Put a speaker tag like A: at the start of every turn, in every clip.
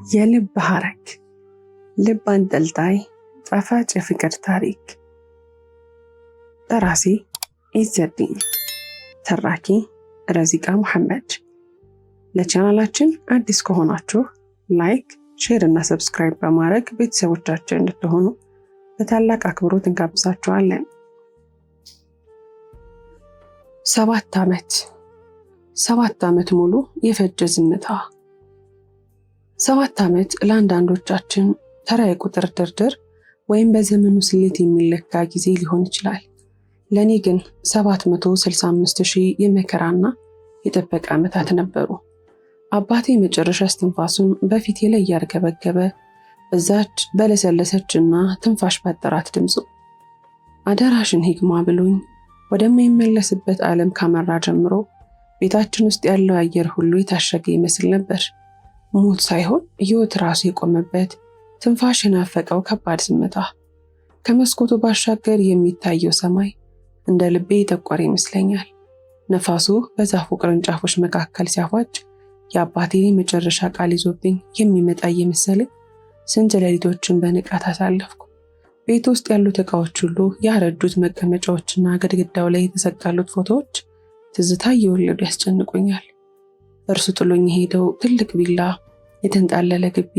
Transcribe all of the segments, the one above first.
A: የልብ ሐረግ ልብ አንጠልጣይ ጣፋጭ የፍቅር ታሪክ። ደራሲ ኢዘዲን፣ ተራኪ ረዚቃ መሐመድ። ለቻናላችን አዲስ ከሆናችሁ ላይክ፣ ሼር እና ሰብስክራይብ በማድረግ ቤተሰቦቻችን እንድትሆኑ በታላቅ አክብሮት እንጋብዛችኋለን። 7 ዓመት ሙሉ የፈጀ ዝምታ። 7 ዓመት ለአንዳንዶቻችን ተራ የቁጥር ድርድር ወይም በዘመኑ ስሌት የሚለካ ጊዜ ሊሆን ይችላል። ለእኔ ግን 765,000 የመከራና የጥበቃ ዓመታት ነበሩ። አባቴ መጨረሻ እስትንፋሱን በፊቴ ላይ እያርገበገበ በዛች በለሰለሰችና ትንፋሽ ባጠራት ድምፁ አደራሽን ሂክማ ብሎኝ ወደማይመለስበት ዓለም ካመራ ጀምሮ ቤታችን ውስጥ ያለው አየር ሁሉ የታሸገ ይመስል ነበር። ሞት ሳይሆን ሕይወት ራሱ የቆመበት ትንፋሽ የናፈቀው ከባድ ዝምታ። ከመስኮቱ ባሻገር የሚታየው ሰማይ እንደ ልቤ የጠቆረ ይመስለኛል። ነፋሱ በዛፉ ቅርንጫፎች መካከል ሲያፏጭ የአባቴን የመጨረሻ ቃል ይዞብኝ የሚመጣ እየመሰለኝ ስንት ሌሊቶችን በንቃት አሳለፍኩ። ቤት ውስጥ ያሉት ዕቃዎች ሁሉ፣ ያረጁት መቀመጫዎችና ግድግዳው ላይ የተሰቀሉት ፎቶዎች ትዝታ እየወለዱ ያስጨንቁኛል። እርሱ ጥሎኝ የሄደው ትልቅ ቪላ፣ የተንጣለለ ግቢ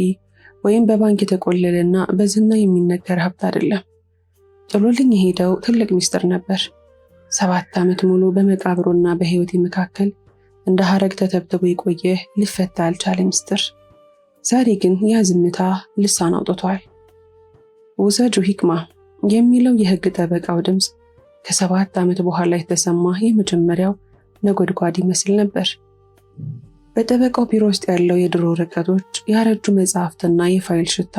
A: ወይም በባንክ የተቆለለና በዝና የሚነገር ሀብት አይደለም። ጥሎልኝ የሄደው ትልቅ ሚስጥር ነበር። 7 ዓመት ሙሉ በመቃብሩና በሕይወቴ መካከል እንደ ሐረግ ተተብትቦ የቆየ ሊፈታ ያልቻለ ሚስጥር። ዛሬ ግን ያ ዝምታ ልሳን አውጥቷል። ውሰጁ ሂክማ የሚለው የሕግ ጠበቃው ድምፅ ከ7 ዓመት በኋላ የተሰማ የመጀመሪያው ነጎድጓድ ይመስል ነበር። በጠበቃው ቢሮ ውስጥ ያለው የድሮ ወረቀቶች፣ ያረጁ መጽሐፍትና የፋይል ሽታ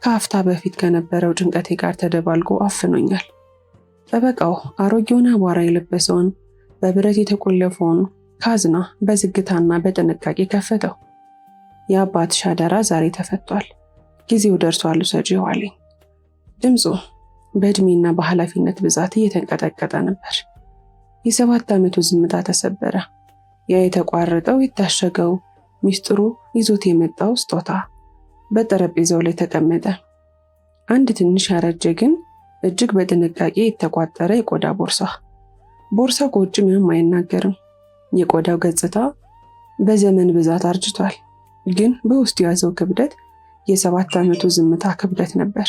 A: ከአፍታ በፊት ከነበረው ጭንቀቴ ጋር ተደባልቆ አፍኖኛል። ጠበቃው አሮጌውን አቧራ የለበሰውን በብረት የተቆለፈውን ካዝና በዝግታና በጥንቃቄ ከፈተው። የአባትሽ አደራ ዛሬ ተፈቷል፣ ጊዜው ደርሷል፣ ውሰጂው አለኝ። ድምፁ በዕድሜና በኃላፊነት ብዛት እየተንቀጠቀጠ ነበር። የ7 ዓመቱ ዝምታ ተሰበረ። ያ የተቋረጠው የታሸገው ሚስጥሩ ይዞት የመጣው ስጦታ በጠረጴዛው ላይ ተቀመጠ። አንድ ትንሽ ያረጀ ግን እጅግ በጥንቃቄ የተቋጠረ የቆዳ ቦርሳ። ቦርሳው ከውጭ ምንም አይናገርም። የቆዳው ገጽታ በዘመን ብዛት አርጅቷል፣ ግን በውስጡ የያዘው ክብደት የ7 ዓመቱ ዝምታ ክብደት ነበር።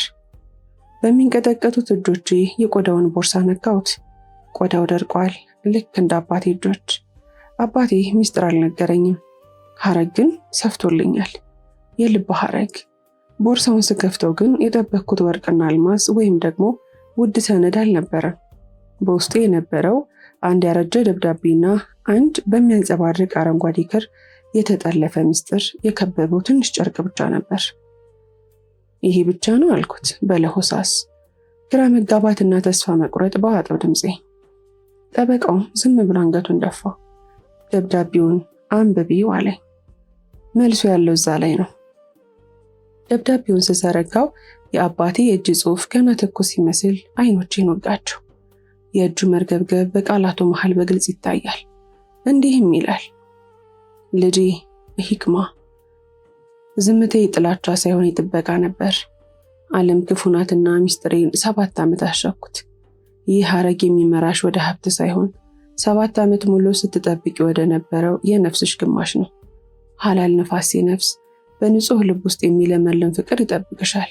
A: በሚንቀጠቀጡት እጆቼ የቆዳውን ቦርሳ ነካሁት። ቆዳው ደርቋል፣ ልክ እንደ አባቴ እጆች። አባቴ ሚስጥር አልነገረኝም፣ ሐረግ ግን ሰፍቶልኛል። የልብ ሐረግ። ቦርሳውን ስከፍተው ግን የጠበቅኩት ወርቅና አልማዝ ወይም ደግሞ ውድ ሰነድ አልነበረም። በውስጡ የነበረው አንድ ያረጀ ደብዳቤና አንድ በሚያንጸባርቅ አረንጓዴ ክር የተጠለፈ ሚስጥር የከበበው ትንሽ ጨርቅ ብቻ ነበር። ይሄ ብቻ ነው አልኩት በለሆሳስ፣ ግራ መጋባትና ተስፋ መቁረጥ በዋጠው ድምፄ። ጠበቃው ዝም ብሎ አንገቱን ደፋ። ደብዳቤውን አንብቢው አለኝ። መልሱ ያለው እዛ ላይ ነው። ደብዳቤውን ስዘረጋው የአባቴ የእጅ ጽሑፍ ገና ትኩስ ሲመስል አይኖቼን ወጋቸው። የእጁ መርገብገብ በቃላቱ መሃል በግልጽ ይታያል። እንዲህም ይላል፣ ልጄ ሂክማ፣ ዝምቴ ጥላቻ ሳይሆን የጥበቃ ነበር። ዓለም ክፉ ናትና ሚስጥሬን 7 ዓመት አሸኩት። ይህ ሐረግ የሚመራሽ ወደ ሀብት ሳይሆን 7 ዓመት ሙሉ ስትጠብቂ ወደ ነበረው የነፍስሽ ግማሽ ነው። ሐላል ነፋሴ ነፍስ በንጹህ ልብ ውስጥ የሚለመልም ፍቅር ይጠብቅሻል።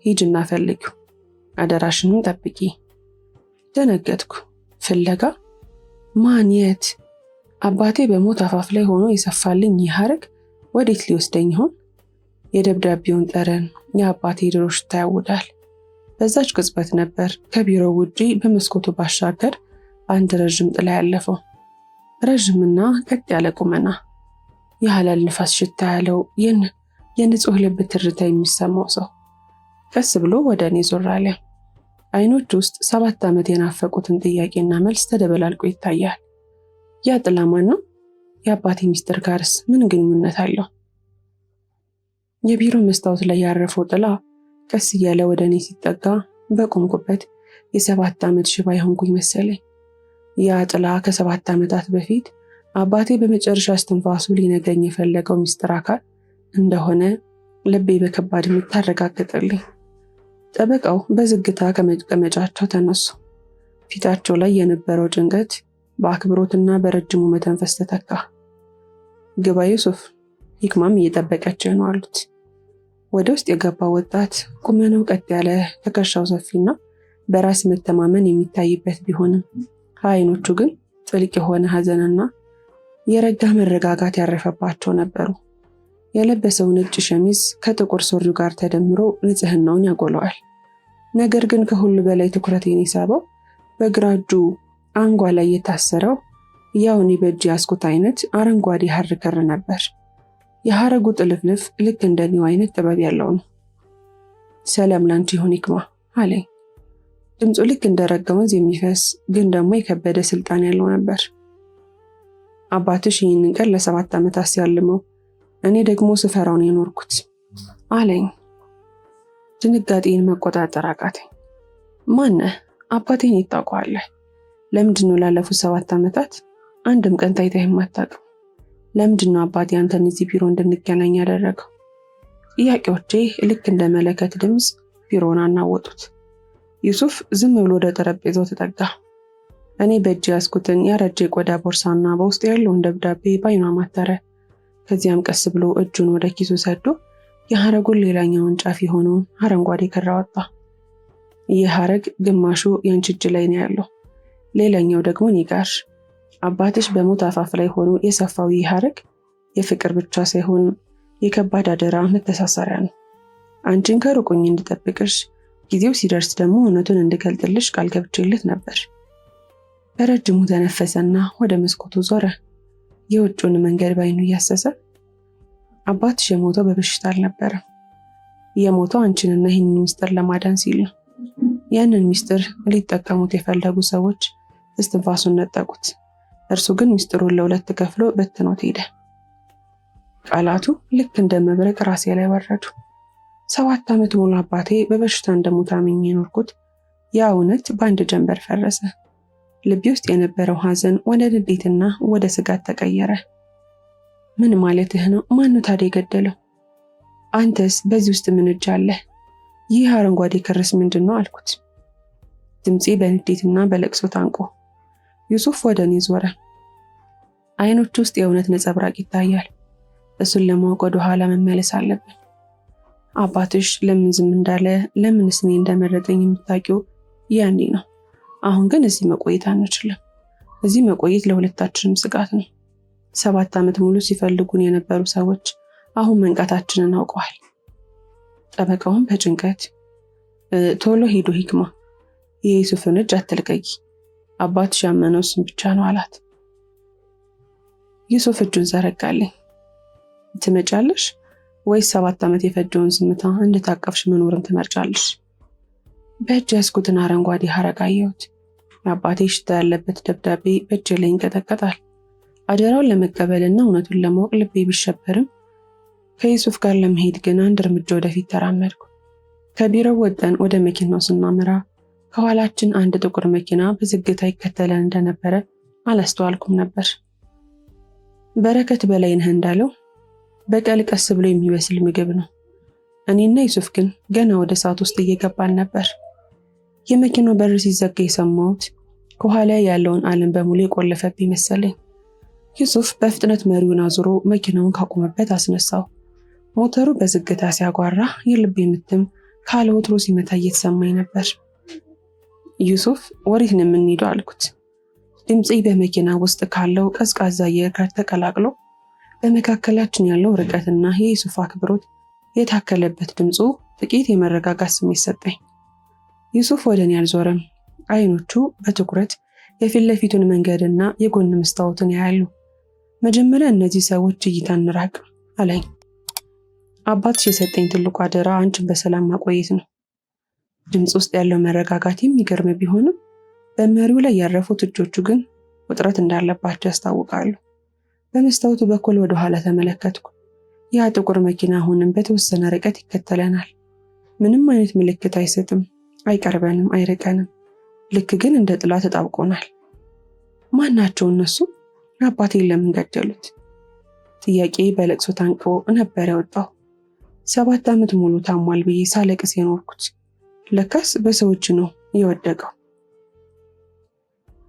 A: ሂጅና ፈልጊው፣ አደራሽንም ጠብቂ። ደነገጥኩ። ፍለጋ? ማን? የት? አባቴ በሞት አፋፍ ላይ ሆኖ የሰፋልኝ ይህ ሐረግ ወዴት ሊወስደኝ ይሆን? የደብዳቤውን ጠረን፣ የአባቴ ድሮ ሽታ ያውዳል። በዛች ቅጽበት ነበር ከቢሮው ውጪ በመስኮቱ ባሻገር አንድ ረዥም ጥላ ያለፈው። ረዥምና ቀጥ ያለ ቁመና፣ የሐላል ንፋስ ሽታ ያለው የንጹህ ልብ ትርታ የሚሰማው ሰው ቀስ ብሎ ወደ እኔ ዞር አለ። አይኖች ውስጥ 7 ዓመት የናፈቁትን ጥያቄና መልስ ተደበላልቆ ይታያል። ያ ጥላ ማን ነው? የአባቴ ሚስጥር ጋርስ ምን ግንኙነት አለው? የቢሮ መስታወት ላይ ያረፈው ጥላ ቀስ እያለ ወደ እኔ ሲጠጋ በቆምኩበት የ7 ዓመት ሽባ የሆንኩኝ መሰለኝ። ያ ጥላ ከ7 ዓመታት በፊት አባቴ በመጨረሻ እስትንፋሱ ሊነግረኝ የፈለገው ሚስጥር አካል እንደሆነ ልቤ በከባድ ምት አረጋገጠልኝ። ጠበቃው በዝግታ ከመቀመጫቸው ተነሱ። ፊታቸው ላይ የነበረው ጭንቀት በአክብሮትና በረጅሙ መተንፈስ ተተካ። ግባ ዩሱፍ፣ ሂክማም እየጠበቀችህ ነው አሉት። ወደ ውስጥ የገባው ወጣት ቁመናው ቀጥ ያለ፣ ትከሻው ሰፊና በራስ መተማመን የሚታይበት ቢሆንም አይኖቹ ግን ጥልቅ የሆነ ሐዘንና የረጋ መረጋጋት ያረፈባቸው ነበሩ። የለበሰው ነጭ ሸሚዝ ከጥቁር ሱሪው ጋር ተደምሮ ንጽህናውን ያጎለዋል። ነገር ግን ከሁሉ በላይ ትኩረቴን የሳበው በግራ እጁ አንጓ ላይ የታሰረው ያው እኔ በእጅ ያዝኩት አይነት አረንጓዴ ሐር ክር ነበር። የሐረጉ ጥልፍልፍ ልክ እንደኔው አይነት ጥበብ ያለው ነው። ሰላም ላንቺ ይሁን ሂክማ አለኝ። ድምፁ ልክ እንደረጋ ወንዝ የሚፈስ ግን ደግሞ የከበደ ስልጣን ያለው ነበር። አባትሽ ይህንን ቀን ለ7 ዓመታት ሲያልመው እኔ ደግሞ ስፈራውን የኖርኩት አለኝ። ድንጋጤን መቆጣጠር አቃተኝ። ማነህ? አባቴን ይታውቀዋለህ? ለምንድነው ላለፉት 7 ዓመታት አንድም ቀን ታይተህ የማታውቀው? ለምንድነው አባቴ አንተን እዚህ ቢሮ እንድንገናኝ ያደረገው? ጥያቄዎቼ ልክ እንደ መለከት ድምፅ ቢሮውን አናወጡት። ዩሱፍ ዝም ብሎ ወደ ጠረጴዛው ተጠጋ። እኔ በእጅ ያዝኩትን ያረጀ የቆዳ ቦርሳና በውስጡ ያለውን ደብዳቤ ባይኗ ማተረ። ከዚያም ቀስ ብሎ እጁን ወደ ኪሱ ሰዶ የሐረጉን ሌላኛውን ጫፍ የሆነውን አረንጓዴ ክር አወጣ። ይህ ሐረግ ግማሹ ያንቺ እጅ ላይ ነው ያለው፣ ሌላኛው ደግሞ እኔ ጋር። አባትሽ በሞት አፋፍ ላይ ሆኖ የሰፋው ይህ ሐረግ የፍቅር ብቻ ሳይሆን የከባድ አደራ መተሳሰሪያ ነው። አንቺን ከሩቁኝ እንድጠብቅሽ፣ ጊዜው ሲደርስ ደግሞ እውነቱን እንድገልጥልሽ ቃል ገብቼልህ ነበር። በረጅሙ ተነፈሰና ወደ መስኮቱ ዞረ፣ የውጭውን መንገድ ባይኑ እያሰሰ። አባትሽ የሞተው በበሽታ አልነበረም። የሞተው አንቺንና ይህንን ሚስጥር ለማዳን ሲል ነው። ያንን ሚስጥር ሊጠቀሙት የፈለጉ ሰዎች እስትንፋሱን ነጠቁት። እርሱ ግን ሚስጥሩን ለ2 ከፍሎ በትኖት ሄደ። ቃላቱ ልክ እንደ መብረቅ ራሴ ላይ ወረዱ። 7 ዓመት ሙሉ አባቴ በበሽታ እንደሞተ አምኜ የኖርኩት ያ እውነት በአንድ ጀንበር ፈረሰ። ልቤ ውስጥ የነበረው ሐዘን ወደ ንዴትና ወደ ስጋት ተቀየረ። ምን ማለትህ ነው? ማነው ታዲያ የገደለው? አንተስ በዚህ ውስጥ ምን እጅ አለህ? ይህ አረንጓዴ ክርስ ምንድን ነው አልኩት። ድምፄ በንዴትና በለቅሶ ታንቆ። ዩሱፍ ወደ እኔ ዞረ። አይኖቹ ውስጥ የእውነት ነጸብራቅ ይታያል። እሱን ለማወቅ ወደ ኋላ መመለስ አለብን። አባትሽ ለምን ዝም እንዳለ፣ ለምንስ እኔ እንደመረጠኝ የምታውቂው ያኔ ነው። አሁን ግን እዚህ መቆየት አንችልም። እዚህ መቆየት ለሁለታችንም ስጋት ነው። 7 ዓመት ሙሉ ሲፈልጉን የነበሩ ሰዎች አሁን መንቃታችንን አውቀዋል። ጠበቃውን በጭንቀት ቶሎ ሄዶ ሂክማ፣ የዩሱፍን እጅ አትልቀቂ፣ አባትሽ ያመነው እሱን ብቻ ነው አላት። ዩሱፍ እጁን ዘረጋልኝ። ትመጫለሽ ወይስ 7 ዓመት የፈጀውን ዝምታ እንድታቀፍሽ መኖርን ትመርጫለሽ? በእጅ ያዝኩትን አረንጓዴ ሐረግ አየሁት። የአባቴ ሽታ ያለበት ደብዳቤ በእጅ ላይ ይንቀጠቀጣል። አደራውን ለመቀበልና እውነቱን ለማወቅ ልቤ ቢሸበርም ከዩሱፍ ጋር ለመሄድ ግን አንድ እርምጃ ወደፊት ተራመድኩ። ከቢሮው ወጠን ወደ መኪናው ስናመራ ከኋላችን አንድ ጥቁር መኪና በዝግታ ይከተለን እንደነበረ አላስተዋልኩም ነበር። በረከት በላይነህ እንዳለው በቀል ቀስ ብሎ የሚበስል ምግብ ነው። እኔና ዩሱፍ ግን ገና ወደ እሳት ውስጥ እየገባን ነበር። የመኪናው በር ሲዘጋ የሰማሁት ከኋላ ያለውን ዓለም በሙሉ የቆለፈብኝ መሰለኝ። ዩሱፍ በፍጥነት መሪውን አዙሮ መኪናውን ካቆመበት አስነሳው። ሞተሩ በዝግታ ሲያጓራ የልቤ ምትም ካለ ወትሮ ሲመታ እየተሰማኝ ነበር። ዩሱፍ ወዴት ነው የምንሄደው አልኩት። ድምፄ በመኪና ውስጥ ካለው ቀዝቃዛ አየር ጋር ተቀላቅሎ በመካከላችን ያለው ርቀትና የዩሱፍ አክብሮት የታከለበት ድምፁ ጥቂት የመረጋጋት ስሜት ሰጠኝ። ዩሱፍ ወደ እኔ አልዞረም። አይኖቹ በትኩረት የፊት ለፊቱን መንገድና የጎን መስታወትን ያያሉ። መጀመሪያ እነዚህ ሰዎች እይታ እንራቅ አለኝ። አባትሽ የሰጠኝ ትልቁ አደራ አንቺን በሰላም ማቆየት ነው። ድምፅ ውስጥ ያለው መረጋጋት የሚገርም ቢሆንም በመሪው ላይ ያረፉት እጆቹ ግን ውጥረት እንዳለባቸው ያስታውቃሉ። በመስታወቱ በኩል ወደ ኋላ ተመለከትኩ። ያ ጥቁር መኪና አሁንም በተወሰነ ርቀት ይከተለናል። ምንም አይነት ምልክት አይሰጥም፣ አይቀርበንም፣ አይርቀንም። ልክ ግን እንደ ጥላ ተጣብቆናል። ማናቸው እነሱ? አባቴን ለምን ገደሉት? ጥያቄ በለቅሶ ታንቆ ነበር ያወጣው። 7 ዓመት ሙሉ ታሟል ብዬ ሳለቅስ የኖርኩት ለካስ በሰዎች ነው የወደቀው።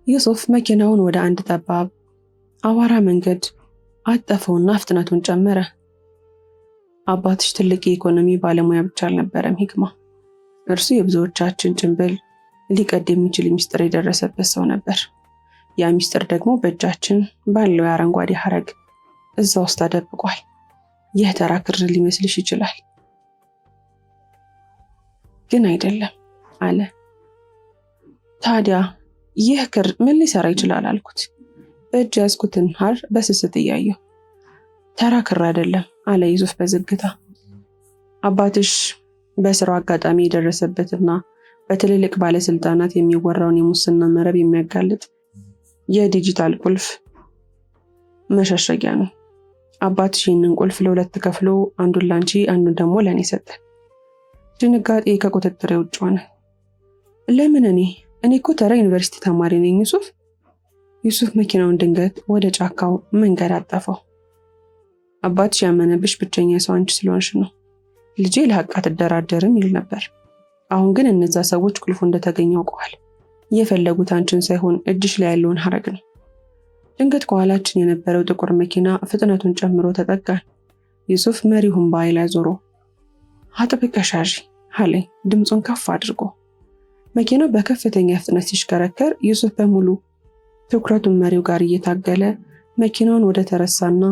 A: ዩሱፍ መኪናውን ወደ አንድ ጠባብ አቧራ መንገድ አጠፈውና ፍጥነቱን ጨመረ። አባትሽ ትልቅ የኢኮኖሚ ባለሙያ ብቻ አልነበረም ሂክማ። እርሱ የብዙዎቻችን ጭንብል ሊቀድ የሚችል ሚስጥር የደረሰበት ሰው ነበር። ያ ሚስጥር ደግሞ በእጃችን ባለው የአረንጓዴ ሐረግ እዛ ውስጥ ተደብቋል። ይህ ተራ ክር ሊመስልሽ ይችላል፣ ግን አይደለም አለ። ታዲያ ይህ ክር ምን ሊሰራ ይችላል አልኩት፣ በእጅ ያዝኩትን ሐር በስስት እያየሁ። ተራ ክር አይደለም አለ ዩሱፍ በዝግታ። አባትሽ በስራው አጋጣሚ የደረሰበትና በትልልቅ ባለስልጣናት የሚወራውን የሙስና መረብ የሚያጋልጥ የዲጂታል ቁልፍ መሸሸጊያ ነው። አባትሽ ይህንን ቁልፍ ለሁለት ከፍሎ አንዱን ላንቺ አንዱን ደግሞ ለእኔ ሰጠ። ድንጋጤ ከቁጥጥሬ ውጭ ሆነ። ለምን እኔ እኮ ተራ ዩኒቨርሲቲ ተማሪ ነኝ ዩሱፍ መኪናውን ድንገት ወደ ጫካው መንገድ አጠፈው። አባትሽ ያመነብሽ ብቸኛ ሰው አንቺ ስለሆንሽ ነው። ልጄ ለሐቅ አትደራደርም ይል ነበር። አሁን ግን እነዛ ሰዎች ቁልፉ እንደተገኘ አውቀዋል። የፈለጉት አንቺን ሳይሆን እጅሽ ላይ ያለውን ሐረግ ነው። ድንገት ከኋላችን የነበረው ጥቁር መኪና ፍጥነቱን ጨምሮ ተጠጋን። ዩሱፍ መሪውን በአይ ላይ ዞሮ አጥብቀሽ ያዢ አለኝ ድምፁን ከፍ አድርጎ። መኪናው በከፍተኛ ፍጥነት ሲሽከረከር ዩሱፍ በሙሉ ትኩረቱን መሪው ጋር እየታገለ መኪናውን ወደ ተረሳና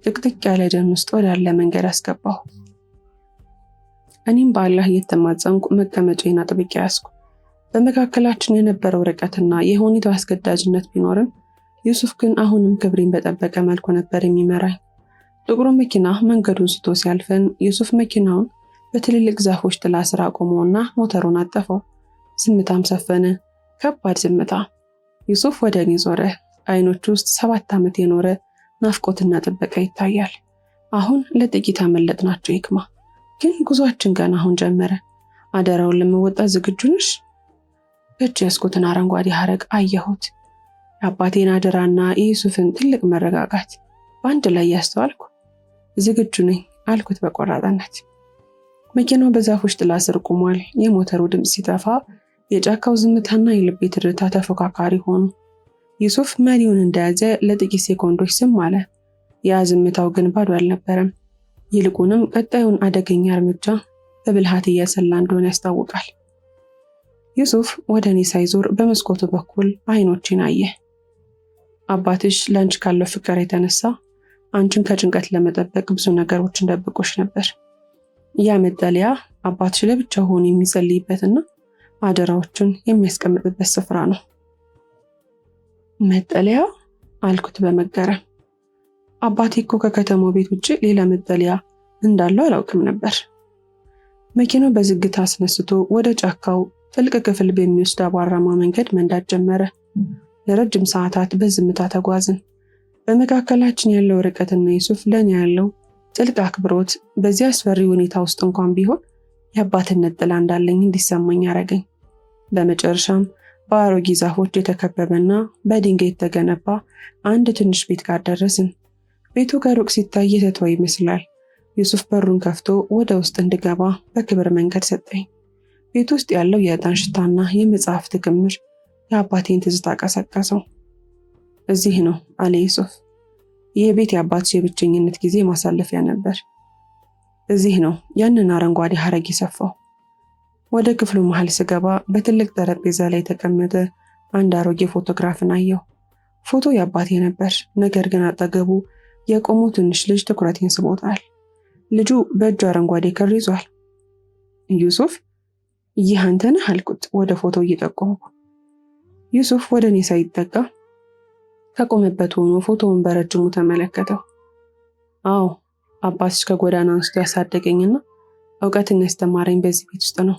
A: ጥቅጥቅ ያለ ደን ውስጥ ወዳለ መንገድ አስገባሁ። እኔም በአላህ እየተማጸንኩ መቀመጫዬን አጥብቄ ያዝኩ። በመካከላችን የነበረው ርቀትና የሁኔታው አስገዳጅነት ቢኖርም ዩሱፍ ግን አሁንም ክብሬን በጠበቀ መልኩ ነበር የሚመራኝ። ጥቁሩ መኪና መንገዱን ስቶ ሲያልፈን ዩሱፍ መኪናውን በትልልቅ ዛፎች ጥላ ስር አቆመውና ሞተሩን አጠፈው። ዝምታም ሰፈነ፣ ከባድ ዝምታ። ዩሱፍ ወደ እኔ ዞረ። አይኖቹ ውስጥ 7 ዓመት የኖረ ናፍቆትና ጥበቃ ይታያል። አሁን ለጥቂት አመለጥናቸው ሂክማ፣ ግን ጉዟችን ገና አሁን ጀመረ። አደራውን ለመወጣት ዝግጁ ነሽ? በእጅ ያዝኩትን አረንጓዴ ሐረግ አየሁት። የአባቴን አደራና የዩሱፍን ትልቅ መረጋጋት በአንድ ላይ ያስተዋልኩ። ዝግጁ ነኝ አልኩት በቆራጥነት። መኪናው በዛፎች ጥላ ስር ቆሟል። የሞተሩ ድምፅ ሲጠፋ የጫካው ዝምታና የልቤ ትርታ ተፎካካሪ ሆኑ። ዩሱፍ መሪውን እንደያዘ ለጥቂት ሴኮንዶች ዝም አለ። ያ ዝምታው ግን ባዶ አልነበረም። ይልቁንም ቀጣዩን አደገኛ እርምጃ በብልሃት እያሰላ እንደሆነ ያስታውቃል። ዩሱፍ ወደ እኔ ሳይዞር በመስኮቱ በኩል አይኖችን አየ። አባትሽ ለአንቺ ካለው ፍቅር የተነሳ አንቺን ከጭንቀት ለመጠበቅ ብዙ ነገሮችን ደብቆሽ ነበር። ያ መጠለያ አባትሽ ለብቻው ሆኖ የሚጸልይበትና አደራዎቹን የሚያስቀምጥበት ስፍራ ነው። መጠለያ አልኩት በመገረም። አባቴ እኮ ከከተማው ቤት ውጭ ሌላ መጠለያ እንዳለው አላውቅም ነበር። መኪናው በዝግታ አስነስቶ ወደ ጫካው ጥልቅ ክፍል በሚወስድ አቧራማ መንገድ መንዳት ጀመረ። ለረጅም ሰዓታት በዝምታ ተጓዝን። በመካከላችን ያለው ርቀትና ዩሱፍ ለእኔ ያለው ጥልቅ አክብሮት በዚህ አስፈሪ ሁኔታ ውስጥ እንኳን ቢሆን የአባትነት ጥላ እንዳለኝ እንዲሰማኝ ያደረገኝ። በመጨረሻም በአሮጌ ዛፎች የተከበበና በድንጋይ የተገነባ አንድ ትንሽ ቤት ጋር ደረስን። ቤቱ ከሩቅ ሲታይ የተተወ ይመስላል። ዩሱፍ በሩን ከፍቶ ወደ ውስጥ እንድገባ በክብር መንገድ ሰጠኝ። ቤት ውስጥ ያለው የዕጣን ሽታና የመጽሐፍት ክምር የአባቴን ትዝታ ቀሰቀሰው። እዚህ ነው አለ ዩሱፍ። ይህ ቤት የአባትሽ የብቸኝነት ጊዜ ማሳለፊያ ነበር። እዚህ ነው ያንን አረንጓዴ ሐረግ የሰፋው። ወደ ክፍሉ መሃል ስገባ በትልቅ ጠረጴዛ ላይ የተቀመጠ አንድ አሮጌ ፎቶግራፍን አየሁ። ፎቶ የአባቴ ነበር፣ ነገር ግን አጠገቡ የቆመው ትንሽ ልጅ ትኩረቴን ስቦታል። ልጁ በእጁ አረንጓዴ ክር ይዟል። ዩሱፍ፣ ይህ አንተ ነህ አልኩት ወደ ፎቶ እየጠቆምኩ። ዩሱፍ ወደ እኔ ሳይጠጋ ከቆመበት ሆኖ ፎቶውን በረጅሙ ተመለከተው። አዎ፣ አባትሽ ከጎዳና አንስቶ ያሳደገኝና እውቀትን ያስተማረኝ በዚህ ቤት ውስጥ ነው።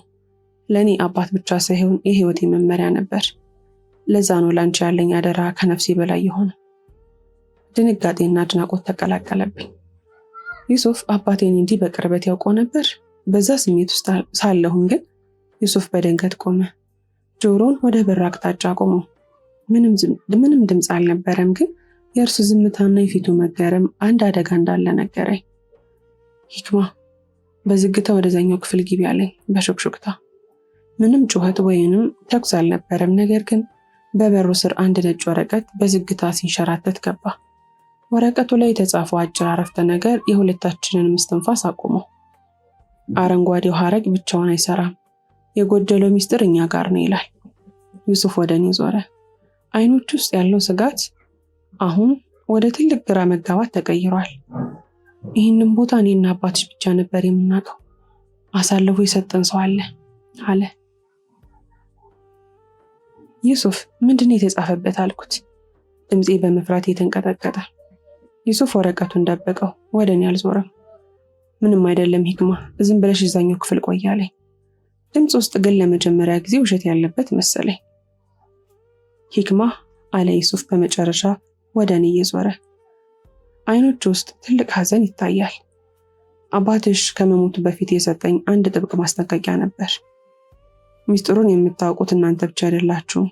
A: ለእኔ አባት ብቻ ሳይሆን የህይወቴ መመሪያ ነበር። ለዛ ነው ላንቺ ያለኝ አደራ ከነፍሴ በላይ የሆነ። ድንጋጤና አድናቆት ተቀላቀለብኝ። ዩሱፍ አባቴን እንዲህ በቅርበት ያውቀው ነበር? በዛ ስሜት ውስጥ ሳለሁም ግን ዩሱፍ በድንገት ቆመ። ጆሮውን ወደ በር አቅጣጫ ቆመው። ምንም ድምፅ አልነበረም፣ ግን የእርሱ ዝምታና የፊቱ መገረም አንድ አደጋ እንዳለ ነገረኝ። ሂክማ በዝግታ ወደዛኛው ክፍል ግቢ አለኝ በሹክሹክታ። ምንም ጩኸት ወይንም ተኩስ አልነበረም። ነገር ግን በበሩ ስር አንድ ነጭ ወረቀት በዝግታ ሲንሸራተት ገባ። ወረቀቱ ላይ የተጻፈው አጭር አረፍተ ነገር የሁለታችንን እስትንፋስ አቆመው። አረንጓዴው ሐረግ ብቻውን አይሰራም፣ የጎደለው ሚስጥር እኛ ጋር ነው ይላል። ዩሱፍ ወደ እኔ ዞረ። አይኖች ውስጥ ያለው ስጋት አሁን ወደ ትልቅ ግራ መጋባት ተቀይሯል። ይህንን ቦታ እኔና አባትሽ ብቻ ነበር የምናውቀው፣ አሳልፎ የሰጠን ሰው አለ። ዩሱፍ ምንድን የተጻፈበት አልኩት፣ ድምፄ በመፍራት የተንቀጠቀጠ። ዩሱፍ ወረቀቱን ደበቀው፣ ወደ እኔ አልዞረም። ምንም አይደለም ሂክማ፣ ዝም ብለሽ እዛኛው ክፍል ቆይ አለኝ። ድምፅ ውስጥ ግን ለመጀመሪያ ጊዜ ውሸት ያለበት መሰለኝ። ሂክማ አለ ዩሱፍ በመጨረሻ ወደ እኔ እየዞረ። አይኖቹ ውስጥ ትልቅ ሐዘን ይታያል። አባትሽ ከመሞቱ በፊት የሰጠኝ አንድ ጥብቅ ማስጠንቀቂያ ነበር። ሚስጥሩን የምታውቁት እናንተ ብቻ አይደላችሁም፣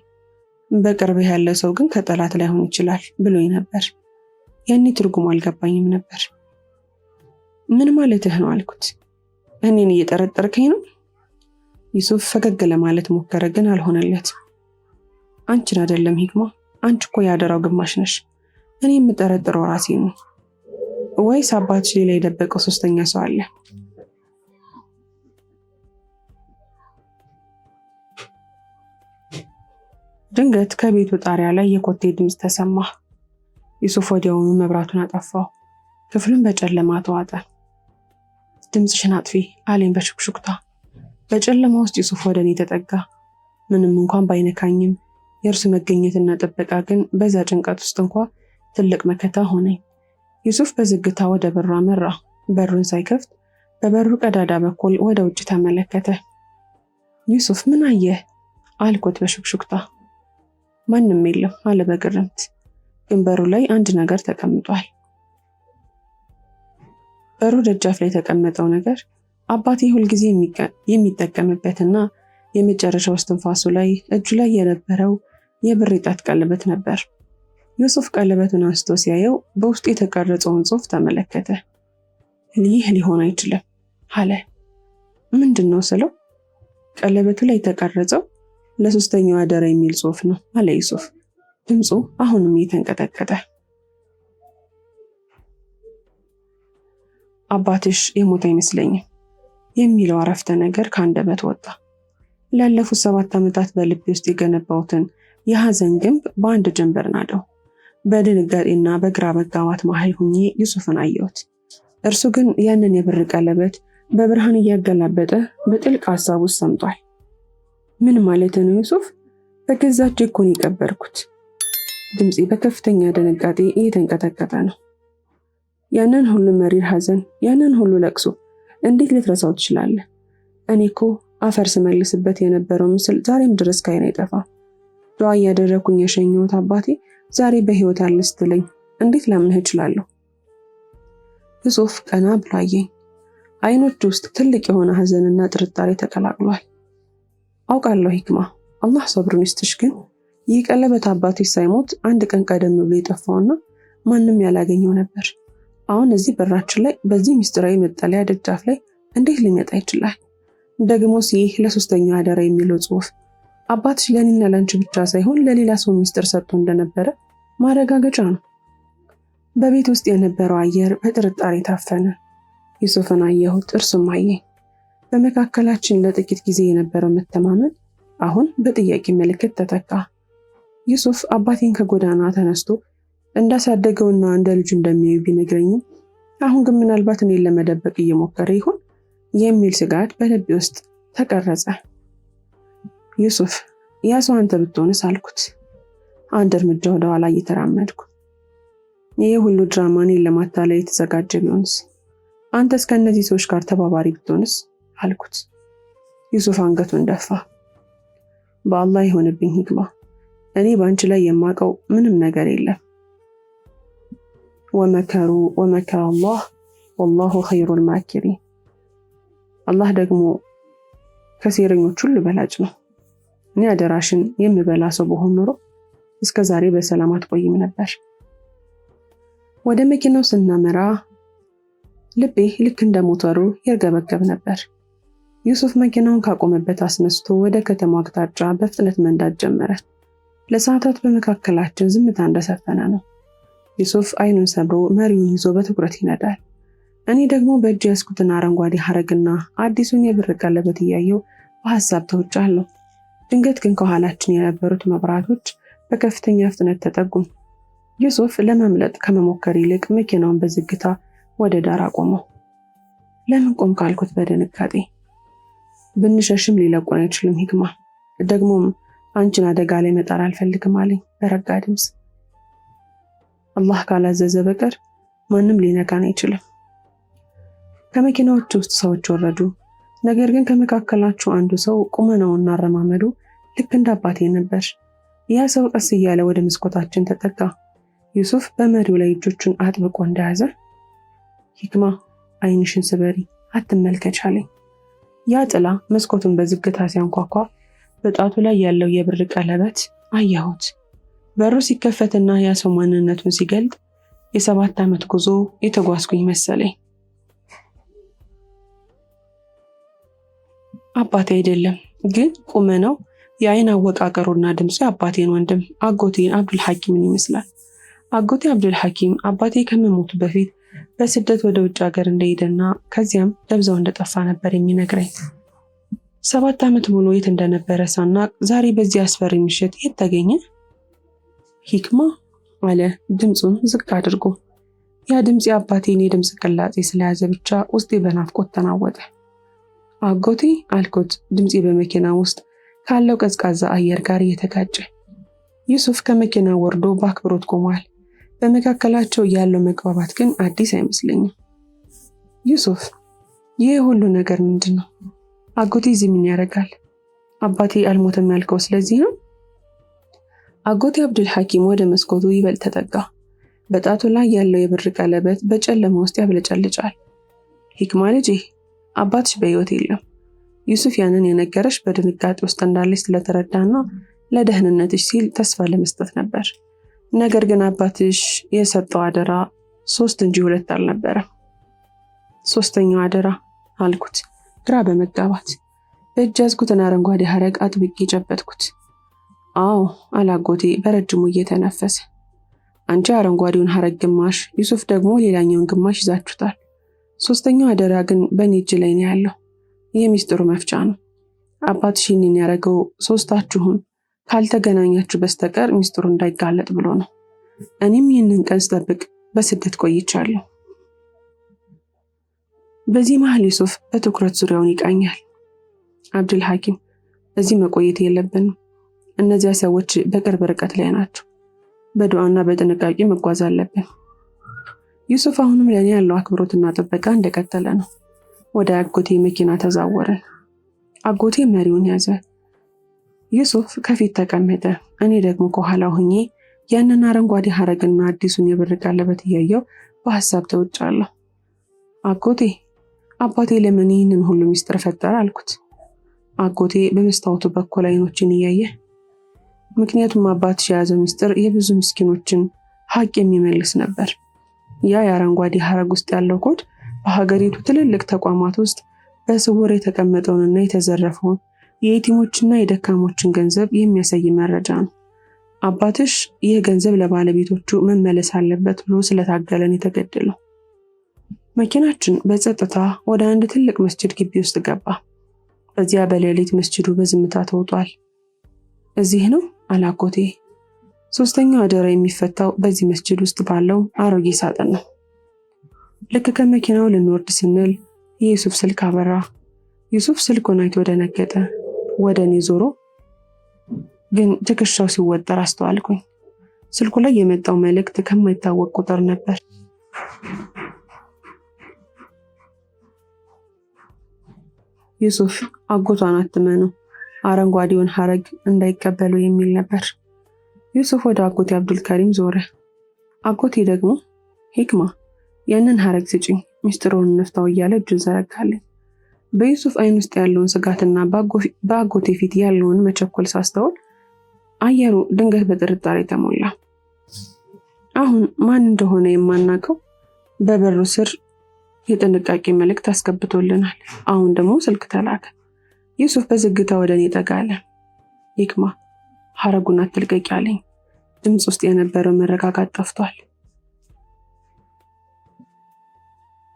A: በቅርብ ያለ ሰው ግን ከጠላት ላይሆን ይችላል ብሎኝ ነበር። ያኔ ትርጉሙ አልገባኝም ነበር። ምን ማለትህ ነው አልኩት። እኔን እየጠረጠርከኝ ነው? ዩሱፍ ፈገግ ለማለት ሞከረ፣ ግን አልሆነለት። አንቺን አይደለም ሂክማ፣ አንቺ እኮ ያደራው ግማሽ ነሽ። እኔ የምጠረጥረው ራሴ ነው። ወይስ አባትሽ ሌላ የደበቀው ሶስተኛ ሰው አለ? ድንገት ከቤቱ ጣሪያ ላይ የኮቴ ድምፅ ተሰማ። ዩሱፍ ወዲያውኑ መብራቱን አጠፋው። ክፍሉን በጨለማ ተዋጠ። ድምፅሽን አጥፊ አለኝ በሹክሹክታ። በጨለማ ውስጥ ዩሱፍ ወደ እኔ ተጠጋ። ምንም እንኳን ባይነካኝም የእርሱ መገኘትና ጥበቃ ግን በዛ ጭንቀት ውስጥ እንኳ ትልቅ መከታ ሆነኝ። ዩሱፍ በዝግታ ወደ በሩ አመራ። በሩን ሳይከፍት በበሩ ቀዳዳ በኩል ወደ ውጭ ተመለከተ። ዩሱፍ ምን አየህ አልኩት በሹክሹክታ። ማንም የለም አለ በግርምት። ግን በሩ ላይ አንድ ነገር ተቀምጧል። በሩ ደጃፍ ላይ የተቀመጠው ነገር አባቴ ሁልጊዜ የሚጠቀምበትና የመጨረሻው እስትንፋሱ ላይ እጁ ላይ የነበረው የብር የጣት ቀለበት ነበር። ዩሱፍ ቀለበቱን አንስቶ ሲያየው በውስጡ የተቀረጸውን ጽሑፍ ተመለከተ። ይህ ሊሆን አይችልም አለ። ምንድን ነው ስለው፣ ቀለበቱ ላይ የተቀረጸው ለሶስተኛው አደራ የሚል ጽሑፍ ነው አለ ዩሱፍ፣ ድምፁ አሁንም እየተንቀጠቀጠ። አባትሽ የሞተ አይመስለኝም የሚለው አረፍተ ነገር ከአንደበት ወጣ። ላለፉት 7 ዓመታት በልቤ ውስጥ የገነባሁትን የሐዘን ግንብ በአንድ ጀንበር ናደው። በድንጋጤና በግራ መጋባት መሃል ሁኜ ዩሱፍን አየሁት። እርሱ ግን ያንን የብር ቀለበት በብርሃን እያገላበጠ በጥልቅ ሐሳብ ውስጥ ሰምጧል። ምን ማለት ነው ዩሱፍ? በገዛ እጄ እኮ ነው የቀበርኩት። ድምፄ በከፍተኛ ድንጋጤ እየተንቀጠቀጠ ነው። ያንን ሁሉ መሪር ሐዘን፣ ያንን ሁሉ ለቅሶ እንዴት ልትረሳው ትችላለህ? እኔ እኮ አፈር ስመልስበት የነበረው ምስል ዛሬም ድረስ ከዓይኔ አይጠፋም። ዱዓ እያደረኩኝ የሸኘሁት አባቴ ዛሬ በሕይወት አለ ስትለኝ እንዴት ላምንህ እችላለሁ? ዩሱፍ ቀና ብሎ አየኝ። አይኖቹ ውስጥ ትልቅ የሆነ ሐዘንና ጥርጣሬ ተቀላቅሏል። አውቃለሁ ሂክማ፣ አላህ ሰብሩን ይስጥሽ። ግን ይህ ቀለበት አባትሽ ሳይሞት አንድ ቀን ቀደም ብሎ የጠፋውና ማንም ያላገኘው ነበር። አሁን እዚህ በራችን ላይ በዚህ ምስጢራዊ መጠለያ ደጃፍ ላይ እንዴት ሊመጣ ይችላል? ደግሞስ ይህ ለሶስተኛው አደራ የሚለው ጽሑፍ አባትሽ ለእኔና ለአንቺ ብቻ ሳይሆን ለሌላ ሰው ምስጢር ሰጥቶ እንደነበረ ማረጋገጫ ነው። በቤት ውስጥ የነበረው አየር በጥርጣሬ ታፈነ። ዩሱፍን አየሁት፣ እርሱም አየኝ። በመካከላችን ለጥቂት ጊዜ የነበረው መተማመን አሁን በጥያቄ ምልክት ተተካ። ዩሱፍ አባቴን ከጎዳና ተነስቶ እንዳሳደገውና እንደ ልጁ እንደሚያዩ ቢነግረኝም አሁን ግን ምናልባት እኔን ለመደበቅ እየሞከረ ይሆን የሚል ስጋት በልቤ ውስጥ ተቀረጸ። ዩሱፍ፣ ያ ሰው አንተ ብትሆንስ አልኩት፣ አንድ እርምጃ ወደ ኋላ እየተራመድኩ። ይህ ሁሉ ድራማ እኔን ለማታለል የተዘጋጀ ቢሆንስ? አንተስ ከእነዚህ ሰዎች ጋር ተባባሪ ብትሆንስ አልኩት። ዩሱፍ አንገቱን ደፋ። በአላህ ይሆንብኝ ሂክማ፣ እኔ በአንቺ ላይ የማውቀው ምንም ነገር የለም። ወመከሩ ወመከረ አላህ ወላሁ ኸይሩል ማኪሪን። አላህ ደግሞ ከሴረኞች ሁሉ በላጭ ነው። እኔ አደራሽን የምበላ ሰው በሆን ኖሮ እስከ ዛሬ በሰላም አትቆይም ነበር። ወደ መኪናው ስናመራ ልቤ ልክ እንደ ሞተሩ ይርገበገብ ነበር። ዩሱፍ መኪናውን ካቆመበት አስነስቶ ወደ ከተማው አቅጣጫ በፍጥነት መንዳት ጀመረ። ለሰዓታት በመካከላችን ዝምታ እንደሰፈነ ነው። ዩሱፍ አይኑን ሰብሮ መሪውን ይዞ በትኩረት ይነዳል። እኔ ደግሞ በእጅ ያዝኩትን አረንጓዴ ሐረግና አዲሱን የብር ቀለበት እያየው በሐሳብ ተውጫለሁ። ድንገት ግን ከኋላችን የነበሩት መብራቶች በከፍተኛ ፍጥነት ተጠጉም። ዩሱፍ ለመምለጥ ከመሞከር ይልቅ መኪናውን በዝግታ ወደ ዳር አቆመው። ለምን ቆም ካልኩት በድንጋጤ። ብንሸሽም ሊለቁን አይችልም ሂክማ፣ ደግሞም አንቺን አደጋ ላይ መጣል አልፈልግም አለኝ በረጋ ድምፅ። አላህ ካላዘዘ በቀር ማንም ሊነካን አይችልም። ከመኪናዎች ውስጥ ሰዎች ወረዱ። ነገር ግን ከመካከላቸው አንዱ ሰው ቁመናውና አረማመዱ ልክ እንደ አባቴ ነበር። ያ ሰው ቀስ እያለ ወደ መስኮታችን ተጠጋ። ዩሱፍ በመሪው ላይ እጆቹን አጥብቆ እንደያዘ ሂክማ አይንሽን ስበሪ አትመልከች አለኝ። ያ ጥላ መስኮቱን በዝግታ ሲያንኳኳ በጣቱ ላይ ያለው የብር ቀለበት አየሁት። በሩ ሲከፈትና ያ ሰው ማንነቱን ሲገልጥ የ7 ዓመት ጉዞ የተጓዝኩኝ መሰለኝ። አባቴ አይደለም፣ ግን ቁመናው፣ የአይን አወቃቀሩና ድምፁ የአባቴን ወንድም አጎቴን አብዱል ሐኪምን ይመስላል። አጎቴ አብዱል ሐኪም አባቴ ከመሞቱ በፊት በስደት ወደ ውጭ ሀገር እንደሄደና ከዚያም ደብዛው እንደጠፋ ነበር የሚነግረኝ። 7 ዓመት ሙሉ የት እንደነበረ ሳናቅ ዛሬ በዚህ አስፈሪ ምሽት የት ተገኘ? ሂክማ አለ ድምፁን ዝቅ አድርጎ። ያ ድምፅ የአባቴን የድምፅ ቅላጼ ስለያዘ ብቻ ውስጤ በናፍቆት ተናወጠ። አጎቴ አልኩት፣ ድምፄ በመኪና ውስጥ ካለው ቀዝቃዛ አየር ጋር እየተጋጨ። ዩሱፍ ከመኪና ወርዶ በአክብሮት ቆሟል። በመካከላቸው ያለው መግባባት ግን አዲስ አይመስለኝም። ዩሱፍ፣ ይህ ሁሉ ነገር ምንድን ነው? አጎቴ እዚህ ምን ያደርጋል? አባቴ አልሞተም ያልከው ስለዚህ ነው? አጎቴ አብዱል ሐኪም ወደ መስኮቱ ይበልጥ ተጠጋ። በጣቱ ላይ ያለው የብር ቀለበት በጨለማ ውስጥ ያብለጨልጫል። ሂክማ ልጄ፣ አባትሽ በሕይወት የለም። ዩሱፍ ያንን የነገረሽ በድንጋጤ ውስጥ እንዳለች ስለተረዳና ለደህንነትሽ ሲል ተስፋ ለመስጠት ነበር። ነገር ግን አባትሽ የሰጠው አደራ 3 እንጂ 2 አልነበረም። 3ኛው አደራ አልኩት ግራ በመጋባት። በእጅ ያዝኩትን አረንጓዴ ሐረግ አጥብቄ ጨበጥኩት። አዎ አላጎቴ በረጅሙ እየተነፈሰ። አንቺ አረንጓዴውን ሐረግ ግማሽ፣ ዩሱፍ ደግሞ ሌላኛውን ግማሽ ይዛችሁታል። 3ኛው አደራ ግን በእኔ እጅ ላይ ነው ያለው። የሚስጥሩ መፍቻ ነው። አባትሽ ይህንን ያደረገው 3ታችሁም ካልተገናኛችሁ በስተቀር ሚስጥሩ እንዳይጋለጥ ብሎ ነው። እኔም ይህንን ቀን ስጠብቅ በስደት ቆይቻለሁ። በዚህ መሃል ዩሱፍ በትኩረት ዙሪያውን ይቃኛል። አብዱል ሐኪም፣ እዚህ መቆየት የለብንም። እነዚያ ሰዎች በቅርብ ርቀት ላይ ናቸው። በዱዓና በጥንቃቄ መጓዝ አለብን። ዩሱፍ አሁንም ለእኔ ያለው አክብሮትና ጥበቃ እንደቀጠለ ነው። ወደ አጎቴ መኪና ተዛወርን። አጎቴ መሪውን ያዘ። ዩሱፍ ከፊት ተቀመጠ። እኔ ደግሞ ከኋላ ሆኜ ያንን አረንጓዴ ሐረግና አዲሱን የብር ቀለበት እያየው በሐሳብ ተውጫለሁ። አጎቴ፣ አባቴ ለምን ይህንን ሁሉ ሚስጥር ፈጠረ አልኩት። አጎቴ በመስታወቱ በኩል አይኖችን እያየ ምክንያቱም አባትሽ የያዘው ሚስጥር የብዙ ምስኪኖችን ሀቅ የሚመልስ ነበር። ያ የአረንጓዴ ሐረግ ውስጥ ያለው ኮድ በሀገሪቱ ትልልቅ ተቋማት ውስጥ በስውር የተቀመጠውንና የተዘረፈውን የየቲሞችና የደካሞችን ገንዘብ የሚያሳይ መረጃ ነው። አባትሽ ይህ ገንዘብ ለባለቤቶቹ መመለስ አለበት ብሎ ስለታገለን የተገደለው። መኪናችን በጸጥታ ወደ አንድ ትልቅ መስጂድ ግቢ ውስጥ ገባ። በዚያ በሌሊት መስጂዱ በዝምታ ተውጧል። እዚህ ነው አላጎቴ። 3ኛው አደራ የሚፈታው በዚህ መስጂድ ውስጥ ባለው አሮጌ ሳጥን ነው። ልክ ከመኪናው ልንወርድ ስንል የዩሱፍ ስልክ አበራ። ዩሱፍ ስልኩን አይቶ ደነገጠ። ወደ እኔ ዞሮ ግን ትከሻው ሲወጠር አስተዋልኩኝ። ስልኩ ላይ የመጣው መልእክት ከማይታወቅ ቁጥር ነበር። ዩሱፍ አጎቷን አትመኑ፣ አረንጓዴውን ሐረግ እንዳይቀበሉ የሚል ነበር። ዩሱፍ ወደ አጎቴ አብዱል ከሪም ዞረ። አጎቴ ደግሞ ሂክማ ያንን ሐረግ ስጭኝ፣ ሚስጥሩን እንፍታው እያለ እጁን ዘረጋልኝ። በዩሱፍ አይን ውስጥ ያለውን ስጋትና በአጎቴ ፊት ያለውን መቸኮል ሳስተውል አየሩ ድንገት በጥርጣሬ ተሞላ። አሁን ማን እንደሆነ የማናውቀው በበሩ ስር የጥንቃቄ መልእክት አስገብቶልናል። አሁን ደግሞ ስልክ ተላከ። ዩሱፍ በዝግታ ወደ እኔ ጠጋ አለ። ሂክማ ሐረጉን አትልቀቂ አለኝ። ድምፅ ውስጥ የነበረው መረጋጋት ጠፍቷል።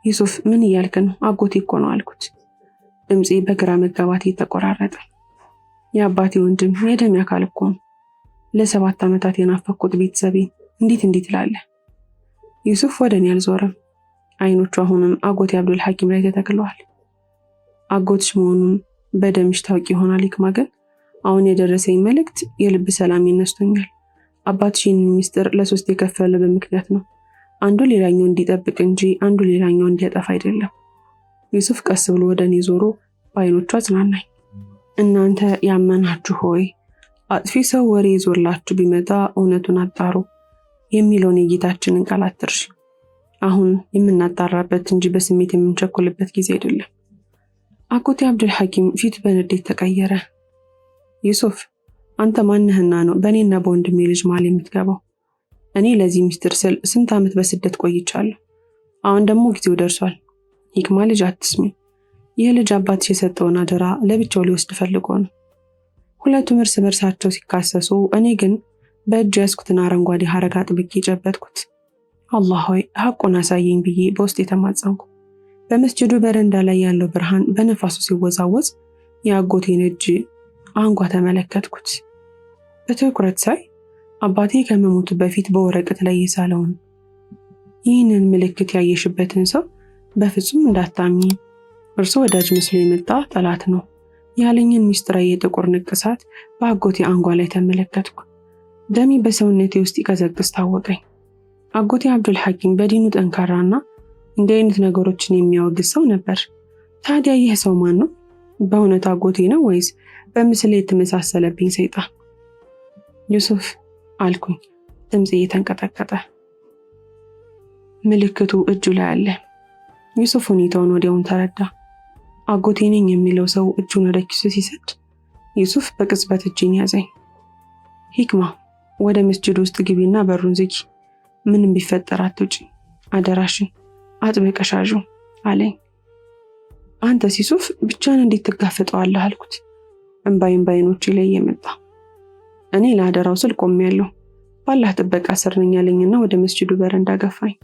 A: ዩሱፍ ምን እያልክ ነው? አጎቴ እኮ ነው አልኩት። ድምፄ በግራ መጋባት እየተቆራረጠ። የአባቴ ወንድም የደም አካል እኮ ነው። ለ7 ዓመታት የናፈቅኩት ቤተሰቤን እንዴት እንዲህ ትላለህ? ዩሱፍ ወደ እኔ አልዞረም። አይኖቹ አሁንም አጎቴ አብዱል ሐኪም ላይ ተተክለዋል። አጎትሽ መሆኑን በደምሽ ታውቂ ይሆናል ሂክማ፣ ግን አሁን የደረሰኝ መልእክት የልብ ሰላም ይነስቶኛል። አባትሽ ይህንን ሚስጥር ለ3 የከፈለ በምክንያት ነው። አንዱ ሌላኛው እንዲጠብቅ እንጂ አንዱ ሌላኛው እንዲያጠፋ አይደለም። ዩሱፍ ቀስ ብሎ ወደ እኔ ዞሮ በአይኖቹ አጽናናኝ። እናንተ ያመናችሁ ሆይ አጥፊ ሰው ወሬ ይዞላችሁ ቢመጣ እውነቱን አጣሩ የሚለውን የጌታችንን ቃል አትርሺ። አሁን የምናጣራበት እንጂ በስሜት የምንቸኮልበት ጊዜ አይደለም። አጎቴ አብዱል ሐኪም ፊት በንዴት ተቀየረ። ዩሱፍ አንተ ማንህና ነው በእኔና በወንድሜ ልጅ መሃል የምትገባው? እኔ ለዚህ ሚስጥር ስል ስንት ዓመት በስደት ቆይቻለሁ። አሁን ደግሞ ጊዜው ደርሷል። ሂክማ ልጅ አትስሚ። ይህ ልጅ አባትሽ የሰጠውን አደራ ለብቻው ሊወስድ ፈልጎ ነው። ሁለቱም እርስ በርሳቸው ሲካሰሱ፣ እኔ ግን በእጅ ያዝኩትን አረንጓዴ ሐረግ አጥብቄ ጨበጥኩት። አላህ ሆይ ሐቁን አሳየኝ ብዬ በውስጥ የተማጸንኩ። በመስጅዱ በረንዳ ላይ ያለው ብርሃን በነፋሱ ሲወዛወዝ የአጎቴን እጅ አንጓ ተመለከትኩት። በትኩረት ሳይ አባቴ ከመሞቱ በፊት በወረቀት ላይ የሳለውን ይህንን ምልክት ያየሽበትን ሰው በፍጹም እንዳታምኚ፣ እርሱ ወዳጅ መስሎ የመጣ ጠላት ነው ያለኝን ሚስጥራዊ የጥቁር ንቅሳት በአጎቴ አንጓ ላይ ተመለከትኩ። ደሜ በሰውነቴ ውስጥ ይቀዘቅዝ ታወቀኝ። አጎቴ አብዱል ሐኪም በዲኑ ጠንካራና እንዲህ አይነት ነገሮችን የሚያወግዝ ሰው ነበር። ታዲያ ይህ ሰው ማን ነው? በእውነት አጎቴ ነው ወይስ በምስል የተመሳሰለብኝ ሰይጣን? ዩሱፍ አልኩኝ፣ ድምፄ እየተንቀጠቀጠ። ምልክቱ እጁ ላይ አለ። ዩሱፍ ሁኔታውን ወዲያውን ተረዳ። አጎቴ ነኝ የሚለው ሰው እጁን ወደ ኪሱ ሲሰድ ዩሱፍ በቅጽበት እጄን ያዘኝ። ሂክማ ወደ መስጅድ ውስጥ ግቢና በሩን ዝጊ። ምንም ቢፈጠር አትውጪ፣ አደራሽን አጥብቀሽ ያዢው አለኝ። አንተስ ዩሱፍ ብቻህን እንዴት ትጋፈጠዋለህ አልኩት። እንባዬን በዓይኖቼ ላይ እየመጣ እኔ ለአደራው ስል ቆሜያለሁ፣ ባላህ ጥበቃ ስር ነኝ አለኝና ወደ መስጅዱ በረንዳ ገፋኝ።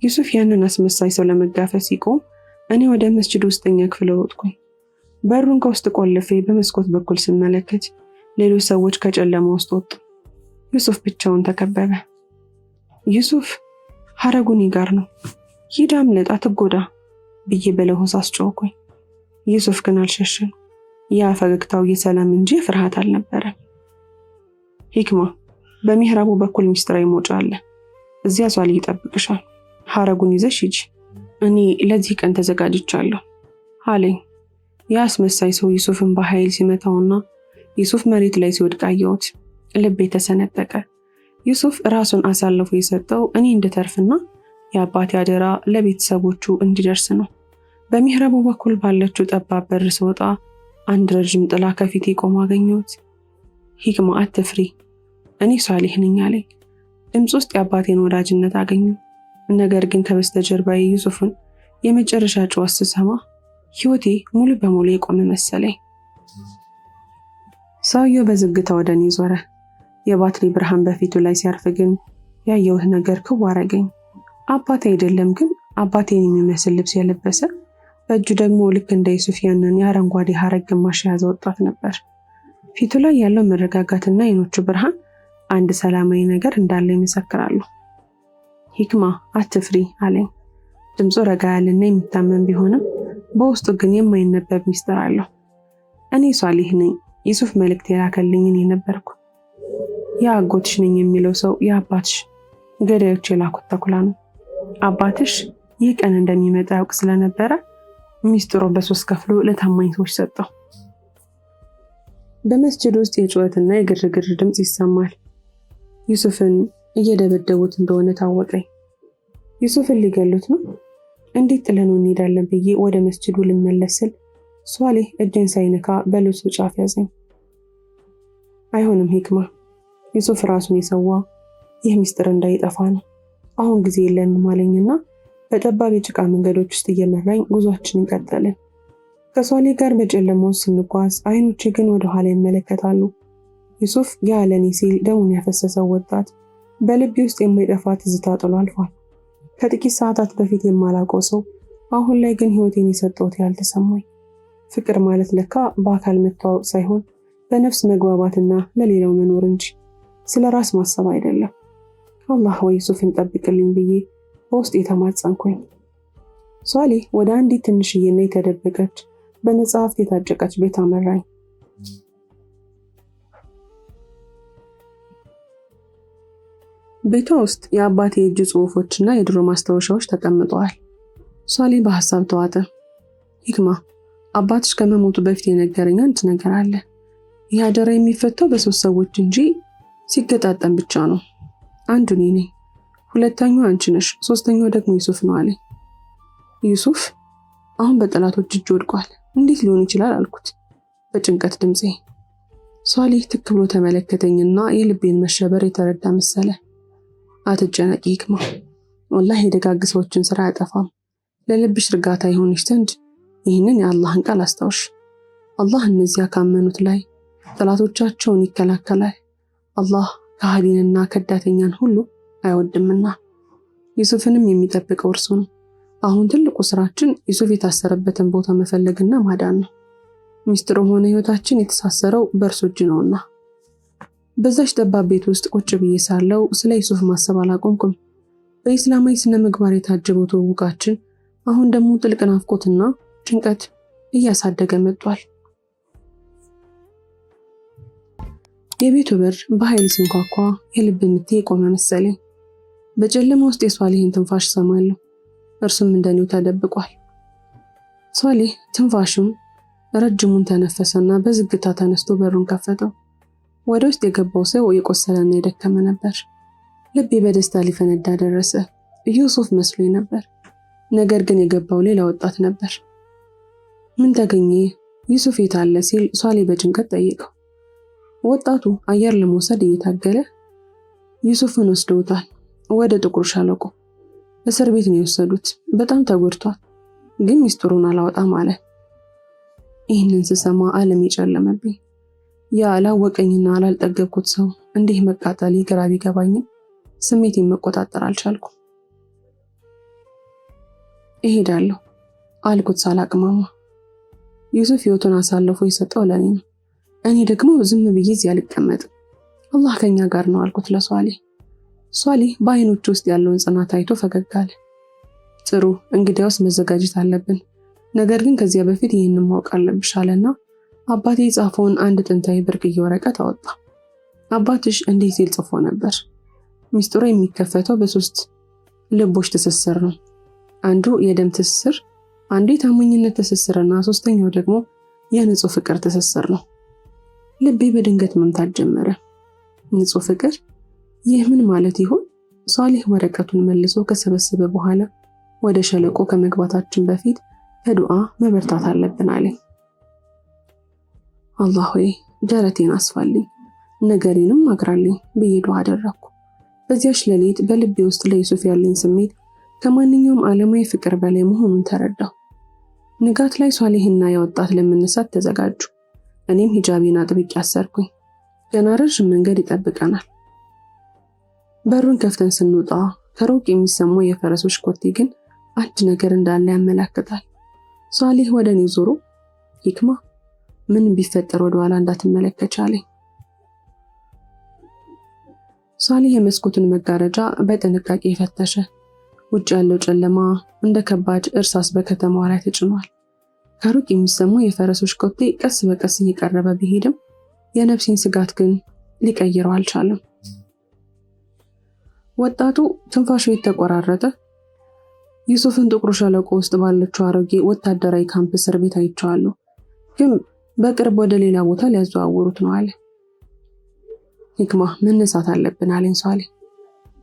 A: ዩሱፍ ያንን አስመሳይ ሰው ለመጋፈጥ ሲቆም እኔ ወደ መስጅዱ ውስጠኛ ክፍል ወጥኩኝ። በሩን ከውስጥ ቆልፌ በመስኮት በኩል ስመለከት ሌሎች ሰዎች ከጨለማ ውስጥ ወጡ። ዩሱፍ ብቻውን ተከበበ። ዩሱፍ ሐረጉን ጋር ነው፣ ሂድ አምልጥ፣ አትጎዳ ብዬ በለሆሳስ ጮህኩኝ። ዩሱፍ ግን አልሸሸም። ያ ፈገግታው የሰላም እንጂ ፍርሃት አልነበረም። ሂክማ በሚህራቡ በኩል ሚስጥራዊ መውጫ አለ፣ እዚያ ሷሊ ይጠብቅሻል። ሐረጉን ይዘሽ ሂጂ፣ እኔ ለዚህ ቀን ተዘጋጅቻለሁ አለኝ። ያ አስመሳይ ሰው ዩሱፍን በኃይል ሲመታውና ዩሱፍ መሬት ላይ ሲወድቅ አየሁት። ልቤ ተሰነጠቀ። ዩሱፍ ራሱን አሳልፎ የሰጠው እኔ እንድተርፍና የአባቴ አደራ ለቤተሰቦቹ እንዲደርስ ነው። በሚህረቡ በኩል ባለችው ጠባብ በር ስወጣ አንድ ረጅም ጥላ ከፊቴ ቆሞ አገኘሁት። ሂክማ አትፍሪ፣ እኔ ሷሊህ ነኝ አለኝ። ድምፅ ውስጥ የአባቴን ወዳጅነት አገኘሁ። ነገር ግን ከበስተጀርባዬ ዩሱፍን የመጨረሻ ጩኸት ስሰማ ህይወቴ ሙሉ በሙሉ የቆመ መሰለኝ። ሰውየው በዝግታ ወደ እኔ ዞረ። የባትሪ ብርሃን በፊቱ ላይ ሲያርፍ ግን ያየሁት ነገር ክው አረገኝ። አባቴ አይደለም፣ ግን አባቴን የሚመስል ልብስ የለበሰ በእጁ ደግሞ ልክ እንደ ዩሱፍ ያንን የአረንጓዴ ሐረግ ግማሽ የያዘ ወጣት ነበር። ፊቱ ላይ ያለው መረጋጋትና የዓይኖቹ ብርሃን አንድ ሰላማዊ ነገር እንዳለ ይመሰክራሉ። ሂክማ አትፍሪ አለኝ። ድምፁ ረጋ ያለና የሚታመን ቢሆንም በውስጡ ግን የማይነበብ ሚስጥር አለው። እኔ ሷሊህ ነኝ፣ ዩሱፍ መልእክት የላከልኝ እኔ ነበርኩ። የአጎትሽ ነኝ የሚለው ሰው የአባትሽ ገዳዮች የላኩት ተኩላ ነው። አባትሽ ይህ ቀን እንደሚመጣ ያውቅ ስለነበረ ሚስጥሩ በ3 ከፍሎ ለታማኝ ሰዎች ሰጠው። በመስጅድ ውስጥ የጩኸትና የግርግር ድምፅ ይሰማል። ዩሱፍን እየደበደቡት እንደሆነ ታወቀኝ። ዩሱፍን ሊገሉት ነው? እንዴት ጥለነው እንሄዳለን ብዬ ወደ መስጅዱ ልመለስ ስል ሷሊህ እጄን ሳይነካ በልብሱ ጫፍ ያዘኝ። አይሆንም ሂክማ፣ ዩሱፍ ራሱን የሰዋ ይህ ሚስጥር እንዳይጠፋ ነው። አሁን ጊዜ የለንም አለኝና በጠባብ የጭቃ መንገዶች ውስጥ እየመራኝ ጉዟችንን ቀጠልን። ከሷሊ ጋር በጨለማው ስንጓዝ አይኖቼ ግን ወደ ኋላ ይመለከታሉ። ዩሱፍ ያለኔ ሲል ደሙን ያፈሰሰው ወጣት በልቤ ውስጥ የማይጠፋ ትዝታ ጥሎ አልፏል። ከጥቂት ሰዓታት በፊት የማላውቀው ሰው አሁን ላይ ግን ህይወቴን የሰጠሁት ያልተሰማኝ። ፍቅር ማለት ለካ በአካል መተዋወቅ ሳይሆን በነፍስ መግባባትና ለሌላው መኖር እንጂ ስለ ራስ ማሰብ አይደለም። አላህ ወይ ዩሱፍን ጠብቅልኝ ብዬ በውስጥ የተማጸንኩኝ። ሷሊ ወደ አንዲት ትንሽዬና የተደበቀች በመጽሐፍት የታጨቀች ቤት አመራኝ። ቤቷ ውስጥ የአባቴ የእጅ ጽሑፎችና የድሮ ማስታወሻዎች ተቀምጠዋል። ሷሊ በሐሳብ ተዋጠ። ሂክማ፣ አባትሽ ከመሞቱ በፊት የነገረኝ አንድ ነገር አለ። ይህ አደራ የሚፈታው በሶስት ሰዎች እንጂ ሲገጣጠም ብቻ ነው። አንዱ እኔ ነኝ፣ ሁለተኛው አንቺ ነሽ፣ ሶስተኛው ደግሞ ዩሱፍ ነው አለኝ። ዩሱፍ አሁን በጠላቶች እጅ ወድቋል፣ እንዴት ሊሆን ይችላል አልኩት በጭንቀት ድምፄ። ሷሊ ትክ ብሎ ተመለከተኝና የልቤን መሸበር የተረዳ መሰለ። አትጨነቂ ሂክማ፣ ወላሂ የደጋግ ሰዎችን ስራ አያጠፋም። ለልብሽ እርጋታ ይሆንሽ ዘንድ ይህንን የአላህን ቃል አስታውሽ። አላህ እነዚያ ካመኑት ላይ ጠላቶቻቸውን ይከላከላል። አላህ ከሃዲንና ከዳተኛን ሁሉ አይወድምና። ዩሱፍንም የሚጠብቀው እርሱ ነው። አሁን ትልቁ ስራችን ዩሱፍ የታሰረበትን ቦታ መፈለግና ማዳን ነው። ሚስጥሩም ሆነ ህይወታችን የተሳሰረው በእርሱ እጅ ነውና። በዛች ጠባብ ቤት ውስጥ ቁጭ ብዬ ሳለው ስለ ዩሱፍ ማሰብ አላቆምኩም። በኢስላማዊ ስነ ምግባር የታጀበው ትውውቃችን አሁን ደግሞ ጥልቅ ናፍቆትና ጭንቀት እያሳደገ መጥቷል። የቤቱ በር በኃይል ሲንኳኳ የልብ ምቴ የቆመ መሰለኝ። በጨለማ ውስጥ የሷሊህን ትንፋሽ ሰማለሁ። እርሱም እንደኔው ተደብቋል። ሷሊህ ትንፋሹም ረጅሙን ተነፈሰና በዝግታ ተነስቶ በሩን ከፈተው። ወደ ውስጥ የገባው ሰው የቆሰለና የደከመ ነበር። ልቤ በደስታ ሊፈነዳ ደረሰ። ዩሱፍ መስሎኝ ነበር። ነገር ግን የገባው ሌላ ወጣት ነበር። ምን ተገኘ? ዩሱፍ የት አለ ሲል ሷሊ በጭንቀት ጠየቀው። ወጣቱ አየር ለመውሰድ እየታገለ ዩሱፍን ወስደውታል ወደ ጥቁር ሸለቆ። እስር ቤት ነው የወሰዱት። በጣም ተጎድቷል፣ ግን ሚስጥሩን አላወጣም አለ። ይህንን ስሰማ ዓለም የጨለመብኝ። ያ ላወቀኝና ላልጠገብኩት ሰው እንዲህ መቃጠል ግራ ቢገባኝም ስሜቴን መቆጣጠር አልቻልኩም። እሄዳለሁ አልኩት ሳላቅማማ። ዩሱፍ ህይወቱን አሳልፎ የሰጠው ለኔ ነው። እኔ ደግሞ ዝም ብዬ እዚህ አልቀመጥም። አላህ ከኛ ጋር ነው አልኩት ለሷሊ። ሷሊ በአይኖቹ ውስጥ ያለውን ጽናት አይቶ ፈገግ አለ። ጥሩ፣ እንግዲያውስ መዘጋጀት አለብን። ነገር ግን ከዚያ በፊት ይህንን ማወቅ አለብሽ አለና አባቴ የጻፈውን አንድ ጥንታዊ ብርቅዬ ወረቀት አወጣ። አባትሽ እንዲህ ሲል ጽፎ ነበር። ሚስጥሩ የሚከፈተው በሶስት ልቦች ትስስር ነው። አንዱ የደም ትስስር፣ አንዱ የታማኝነት ትስስርና ሶስተኛው ደግሞ የንጹህ ፍቅር ትስስር ነው። ልቤ በድንገት መምታት ጀመረ። ንጹህ ፍቅር? ይህ ምን ማለት ይሆን? ሷሊህ ወረቀቱን መልሶ ከሰበሰበ በኋላ ወደ ሸለቆ ከመግባታችን በፊት በዱዓ መበርታት አለብን አለኝ። አላህ ሆይ ደረቴን አስፋልኝ፣ ነገሬንም አግራልኝ ብዬ ዱዓ አደረኩ። በዚያች ሌሊት በልቤ ውስጥ ለዩሱፍ ያለኝ ስሜት ከማንኛውም ዓለማዊ ፍቅር በላይ መሆኑን ተረዳሁ። ንጋት ላይ ሷሊህና የወጣት ለመነሳት ተዘጋጁ። እኔም ሂጃቤን አጥብቄ አሰርኩኝ። ገና ረዥም መንገድ ይጠብቀናል። በሩን ከፍተን ስንወጣ ከሩቅ የሚሰማው የፈረሶች ኮቴ ግን አንድ ነገር እንዳለ ያመለክታል። ሷሊህ ወደ እኔ ዞሮ ሂክማ፣ ምን ቢፈጠር ወደ ኋላ እንዳትመለከች አለኝ። ሷሊህ የመስኮቱን መጋረጃ በጥንቃቄ ፈተሸ። ውጭ ያለው ጨለማ እንደ ከባድ እርሳስ በከተማዋ ላይ ተጭኗል። ከሩቅ የሚሰማው የፈረሶች ኮቴ ቀስ በቀስ እየቀረበ ቢሄድም የነፍሴን ስጋት ግን ሊቀይረው አልቻለም። ወጣቱ ትንፋሹ የተቆራረጠ ዩሱፍን ጥቁር ሸለቆ ውስጥ ባለችው አሮጌ ወታደራዊ ካምፕ እስር ቤት አይቼዋለሁ፣ ግን በቅርብ ወደ ሌላ ቦታ ሊያዘዋውሩት ነው አለ። ሂክማ፣ መነሳት አለብን አለኝ ሷሊህ።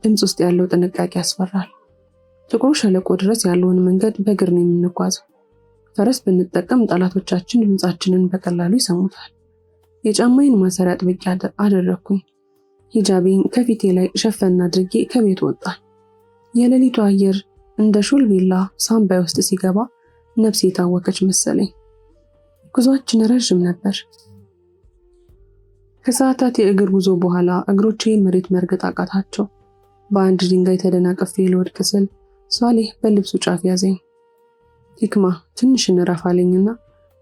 A: ድምፅ ውስጥ ያለው ጥንቃቄ ያስፈራል። ጥቁር ሸለቆ ድረስ ያለውን መንገድ በእግር ነው የምንጓዘው። ፈረስ ብንጠቀም ጠላቶቻችን ድምፃችንን በቀላሉ ይሰሙታል። የጫማዬን ማሰሪያ አጥብቄ አደረግኩኝ። ሂጃቤን ከፊቴ ላይ ሸፈን አድርጌ ከቤት ወጣን። የሌሊቱ አየር እንደ ሹል ቢላ ሳምባይ ውስጥ ሲገባ ነፍስ የታወከች መሰለኝ። ጉዟችን ረዥም ነበር። ከሰዓታት የእግር ጉዞ በኋላ እግሮቼ መሬት መርገጥ አቃታቸው። በአንድ ድንጋይ ተደናቅፌ ልወድቅ ስል ሷሊህ በልብሱ ጫፍ ያዘኝ። ሂክማ ትንሽ እንረፍ አለኝና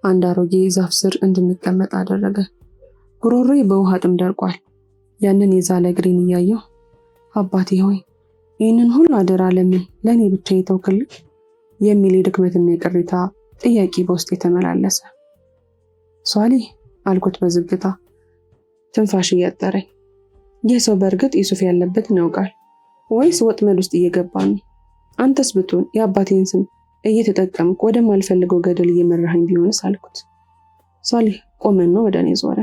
A: አንድ አሮጌ ዛፍ ስር እንድንቀመጥ አደረገ። ጉሮሮዬ በውሃ ጥም ደርቋል። ያንን የዛለ እግሬን እያየሁ አባቴ ሆይ ይህንን ሁሉ አደራ ለምን ለእኔ ብቻ የተውክልኝ የሚል የድክመትና የቅሬታ ጥያቄ በውስጥ የተመላለሰ። ሷሊህ አልኩት በዝግታ ትንፋሽ እያጠረኝ። ይህ ሰው በእርግጥ ዩሱፍ ያለበትን ያውቃል ወይስ ወጥመድ ውስጥ እየገባ ነው? አንተስ ብትሆን የአባቴን ስም እየተጠቀምክ ወደማልፈልገው ገደል እየመራኸኝ ቢሆንስ አልኩት። ሷሊህ ቆመና ወደ እኔ ዞረ።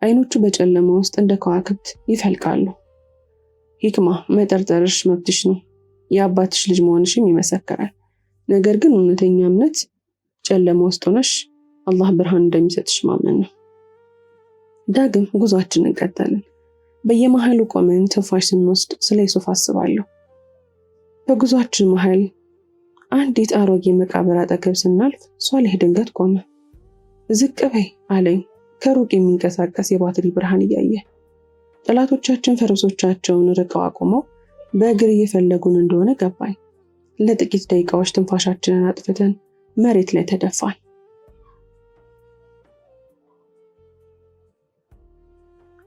A: አይኖቹ በጨለማ ውስጥ እንደ ከዋክብት ይፈልቃሉ። ሂክማ መጠርጠርሽ መብትሽ ነው። የአባትሽ ልጅ መሆንሽም ይመሰክራል። ነገር ግን እውነተኛ እምነት ጨለማ ውስጥ ሆነሽ አላህ ብርሃን እንደሚሰጥሽ ማመን ነው። ዳግም ጉዟችንን ቀጠልን። በየመሃሉ ቆመን ትንፋሽ ስንወስድ ስለ ዩሱፍ አስባለሁ። በጉዟችን መሃል አንዲት አሮጌ መቃብር አጠገብ ስናልፍ ሷሊህ ድንገት ቆመ። ዝቅ በይ አለኝ፣ ከሩቅ የሚንቀሳቀስ የባትሪ ብርሃን እያየ። ጠላቶቻችን ፈረሶቻቸውን ርቀው አቁመው በእግር እየፈለጉን እንደሆነ ገባኝ። ለጥቂት ደቂቃዎች ትንፋሻችንን አጥፍተን መሬት ላይ ተደፋን።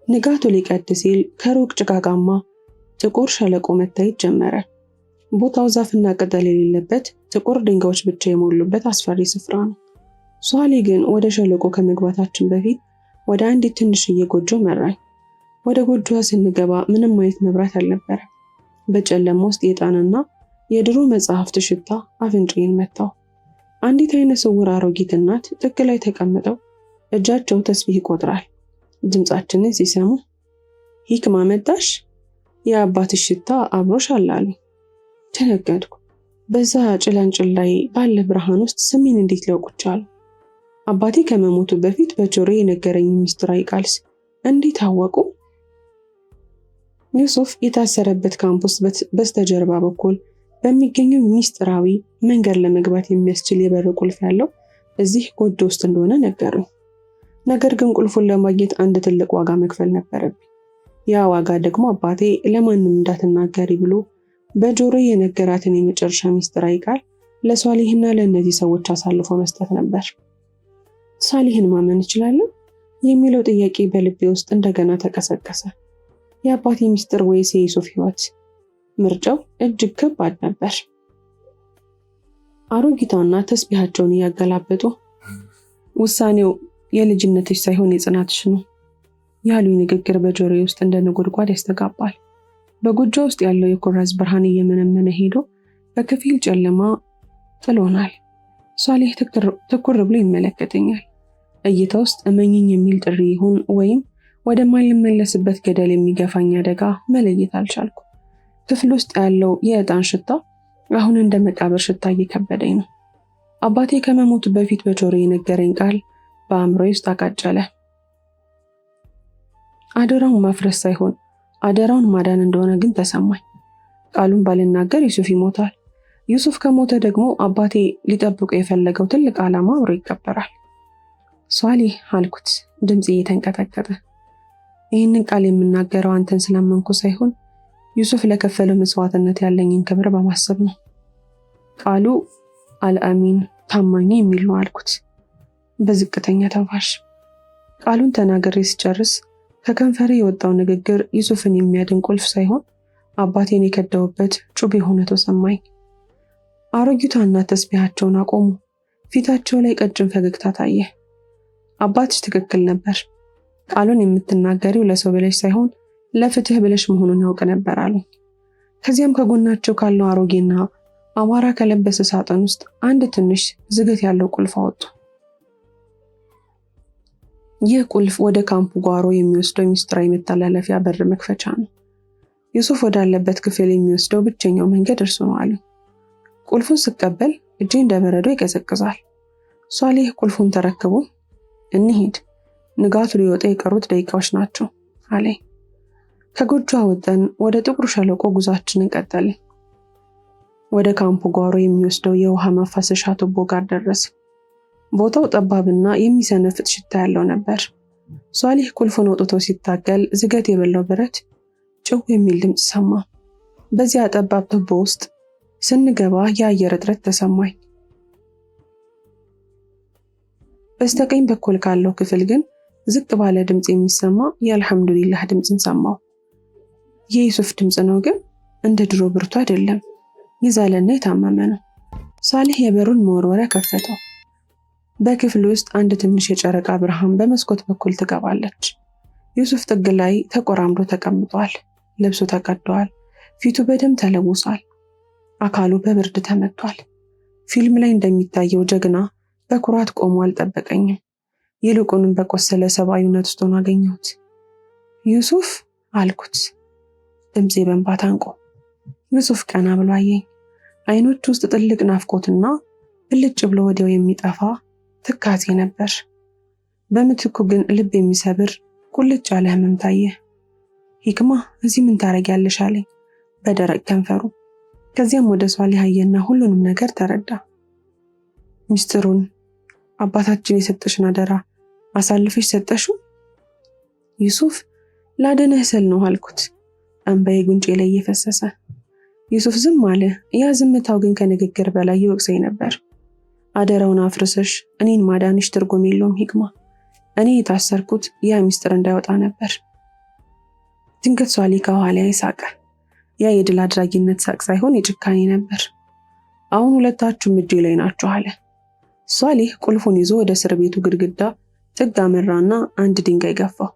A: ንጋቱ ሊቀድ ሲል ከሩቅ ጭጋጋማ ጥቁር ሸለቆ መታየት ጀመረ። ቦታው ዛፍና ቅጠል የሌለበት ጥቁር ድንጋዮች ብቻ የሞሉበት አስፈሪ ስፍራ ነው። ሷሊህ ግን ወደ ሸለቆ ከመግባታችን በፊት ወደ አንዲት ትንሽዬ ጎጆ መራኝ። ወደ ጎጆዋ ስንገባ ምንም አይነት መብራት አልነበረም። በጨለማ ውስጥ የዕጣንና የድሮ መጽሐፍት ሽታ አፍንጫዬን መታው። አንዲት አይነ ስውር አሮጊት እናት ጥግ ላይ ተቀምጠው እጃቸው ተስቢህ ይቆጥራል። ድምጻችንን ሲሰሙ ሂክማ መጣሽ? የአባትሽ ሽታ አብሮሽ አላሉ። ተነገድኩ። በዛ ጭላንጭል ላይ ባለ ብርሃን ውስጥ ስሜን እንዴት ሊያውቁ ቻሉ? አባቴ ከመሞቱ በፊት በጆሮዬ የነገረኝ ሚስጥራዊ ቃልስ እንዴት አወቁ? ዩሱፍ የታሰረበት ካምፕስ በስተጀርባ በኩል በሚገኘው ሚስጥራዊ መንገድ ለመግባት የሚያስችል የበር ቁልፍ ያለው እዚህ ጎጆ ውስጥ እንደሆነ ነገሩኝ። ነገር ግን ቁልፉን ለማግኘት አንድ ትልቅ ዋጋ መክፈል ነበረብኝ። ያ ዋጋ ደግሞ አባቴ ለማንም እንዳትናገሪ ብሎ በጆሮዬ የነገራትን የመጨረሻ ሚስጥራዊ ቃል ለሷሊህና ለእነዚህ ሰዎች አሳልፎ መስጠት ነበር። ሷሊህን ማመን እችላለሁ የሚለው ጥያቄ በልቤ ውስጥ እንደገና ተቀሰቀሰ። የአባቴ ሚስጥር ወይስ የዩሱፍ ሕይወት? ምርጫው እጅግ ከባድ ነበር። አሮጊቷና ተስቢሃቸውን እያገላበጡ ውሳኔው የልጅነትሽ ሳይሆን የጽናትሽ ነው ያሉኝ ንግግር በጆሮዬ ውስጥ እንደ ነጎድጓድ ያስተጋባል። በጎጆ ውስጥ ያለው የኩራዝ ብርሃን እየመነመነ ሄዶ በከፊል ጨለማ ጥሎናል። ሷሊህ ትኩር ብሎ ይመለከተኛል። እይታ ውስጥ እመኝኝ የሚል ጥሪ ይሁን ወይም ወደማልመለስበት ገደል የሚገፋኝ አደጋ መለየት አልቻልኩ። ክፍል ውስጥ ያለው የዕጣን ሽታ አሁን እንደ መቃብር ሽታ እየከበደኝ ነው። አባቴ ከመሞቱ በፊት በጆሮዬ የነገረኝ ቃል በአእምሮዬ ውስጥ አቃጨለ። አደራውን ማፍረስ ሳይሆን አደራውን ማዳን እንደሆነ ግን ተሰማኝ። ቃሉን ባልናገር ዩሱፍ ይሞታል። ዩሱፍ ከሞተ ደግሞ አባቴ ሊጠብቁ የፈለገው ትልቅ ዓላማ አብሮ ይቀበራል። ሷሊህ አልኩት፣ ድምፄ እየተንቀጠቀጠ። ይህንን ቃል የምናገረው አንተን ስላመንኩ ሳይሆን ዩሱፍ ለከፈለው መስዋዕትነት ያለኝን ክብር በማሰብ ነው። ቃሉ አልአሚን ታማኝ የሚል ነው አልኩት በዝቅተኛ ተንፋሽ። ቃሉን ተናግሬ ስጨርስ ከከንፈሬ የወጣው ንግግር ዩሱፍን የሚያድን ቁልፍ ሳይሆን አባቴን የከዳውበት ጩቤ ሆኖ ተሰማኝ። አሮጊቷና ተስቢሃቸውን አቆሙ። ፊታቸው ላይ ቀጭን ፈገግታ ታየ። አባትሽ ትክክል ነበር። ቃሉን የምትናገሪው ለሰው ብለሽ ሳይሆን ለፍትህ ብለሽ መሆኑን ያውቅ ነበር አሉ። ከዚያም ከጎናቸው ካለው አሮጌና አቧራ ከለበሰ ሳጥን ውስጥ አንድ ትንሽ ዝገት ያለው ቁልፍ አወጡ። ይህ ቁልፍ ወደ ካምፑ ጓሮ የሚወስደው ሚስጥራዊ መተላለፊያ በር መክፈቻ ነው። ዩሱፍ ወዳለበት ክፍል የሚወስደው ብቸኛው መንገድ እርሱ ነው አሉ። ቁልፉን ስቀበል እጄ እንደበረዶ ይቀዘቅዛል። ሷሊህ ቁልፉን ተረክቦ እንሂድ፣ ንጋቱ ሊወጣ የቀሩት ደቂቃዎች ናቸው አለኝ። ከጎጆ ወጥተን ወደ ጥቁር ሸለቆ ጉዟችንን ቀጠልን። ወደ ካምፑ ጓሮ የሚወስደው የውሃ ማፋሰሻ ቱቦ ጋር ደረስ። ቦታው ጠባብና የሚሰነፍጥ ሽታ ያለው ነበር። ሷሊህ ቁልፉን አውጥቶ ሲታገል ዝገት የበላው ብረት ጭው የሚል ድምፅ ሰማ። በዚያ ጠባብ ቱቦ ውስጥ ስንገባ የአየር እጥረት ተሰማኝ። በስተቀኝ በኩል ካለው ክፍል ግን ዝቅ ባለ ድምፅ የሚሰማ የአልሐምዱሊላህ ድምፅን ሰማው። የዩሱፍ ድምፅ ነው፣ ግን እንደ ድሮ ብርቱ አይደለም። የዛለና የታመመ ነው። ሷሊህ የበሩን መወርወሪያ ከፈተው። በክፍሉ ውስጥ አንድ ትንሽ የጨረቃ ብርሃን በመስኮት በኩል ትገባለች። ዩሱፍ ጥግ ላይ ተቆራምዶ ተቀምጧል። ልብሱ ተቀዷል። ፊቱ በደም ተለውሷል። አካሉ በብርድ ተመቷል። ፊልም ላይ እንደሚታየው ጀግና በኩራት ቆሞ አልጠበቀኝም። ይልቁንም በቆሰለ ሰብአዊነት ውስጥ ሆኖ አገኘሁት። ዩሱፍ አልኩት፣ ድምፄ በእንባ ታንቆ። ዩሱፍ ቀና ብሎ አየኝ። አይኖቹ ውስጥ ጥልቅ ናፍቆትና ብልጭ ብሎ ወዲያው የሚጠፋ ትካዜ ነበር። በምትኩ ግን ልብ የሚሰብር ቁልጭ ያለ ህመም ታየ። ሂክማ እዚህ ምን ታረጊያለሽ አለኝ በደረቅ ከንፈሩ። ከዚያም ወደ ሷሊህ አየና ሁሉንም ነገር ተረዳ። ሚስጥሩን፣ አባታችን የሰጠሽን አደራ አሳልፈሽ ሰጠሽው? ዩሱፍ ላደነህ ስል ነው አልኩት። እንባዬ ጉንጬ ላይ እየፈሰሰ። ዩሱፍ ዝም አለ። ያ ዝምታው ግን ከንግግር በላይ ይወቅሰኝ ነበር። አደራውን አፍርሰሽ እኔን ማዳንሽ ትርጉም የለውም ሂክማ። እኔ የታሰርኩት ያ ሚስጥር እንዳይወጣ ነበር። ድንገት ሷሊህ ከኋላዬ ሳቀ። ያ የድል አድራጊነት ሳቅ ሳይሆን የጭካኔ ነበር። አሁን ሁለታችሁም እጄ ላይ ናችሁ አለ። ሷሊህ ቁልፉን ይዞ ወደ እስር ቤቱ ግድግዳ ጥግ አመራና አንድ ድንጋይ ገፋው።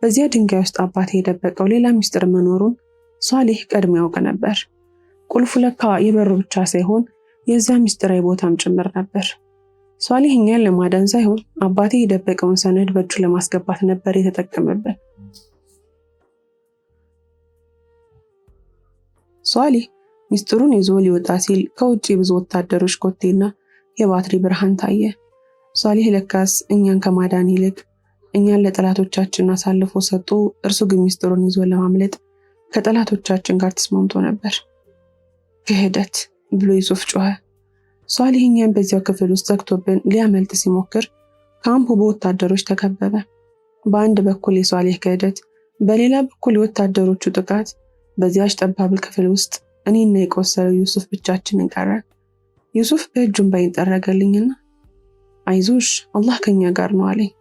A: በዚያ ድንጋይ ውስጥ አባቴ የደበቀው ሌላ ሚስጥር መኖሩን ሷሊህ ቀድሞ ያውቅ ነበር። ቁልፉ ለካ የበሩ ብቻ ሳይሆን የዛ ሚስጥራዊ ቦታም ጭምር ነበር። ሷሊህ እኛን ለማዳን ሳይሆን አባቴ የደበቀውን ሰነድ በእጁ ለማስገባት ነበር የተጠቀመበት። ሷሊህ ሚስጥሩን ይዞ ሊወጣ ሲል ከውጭ ብዙ ወታደሮች ኮቴና የባትሪ ብርሃን ታየ። ሷሊህ ለካስ እኛን ከማዳን ይልቅ እኛን ለጠላቶቻችን አሳልፎ ሰጥቶ እርሱ ግን ሚስጥሩን ይዞ ለማምለጥ ከጠላቶቻችን ጋር ተስማምቶ ነበር። ክህደት ብሎ ዩሱፍ ጮኸ። ሷሊህ እኛን በዚያው ክፍል ውስጥ ዘግቶብን ሊያመልጥ ሲሞክር ካምፑ በወታደሮች ተከበበ። በአንድ በኩል የሷሊህ ክህደት፣ በሌላ በኩል የወታደሮቹ ጥቃት። በዚያች ጠባብ ክፍል ውስጥ እኔና የቆሰለው ዩሱፍ ብቻችንን ቀረን። ዩሱፍ በእጁን ባይን ጠረገልኝና አይዞሽ አላህ ከኛ ጋር ነው አለኝ።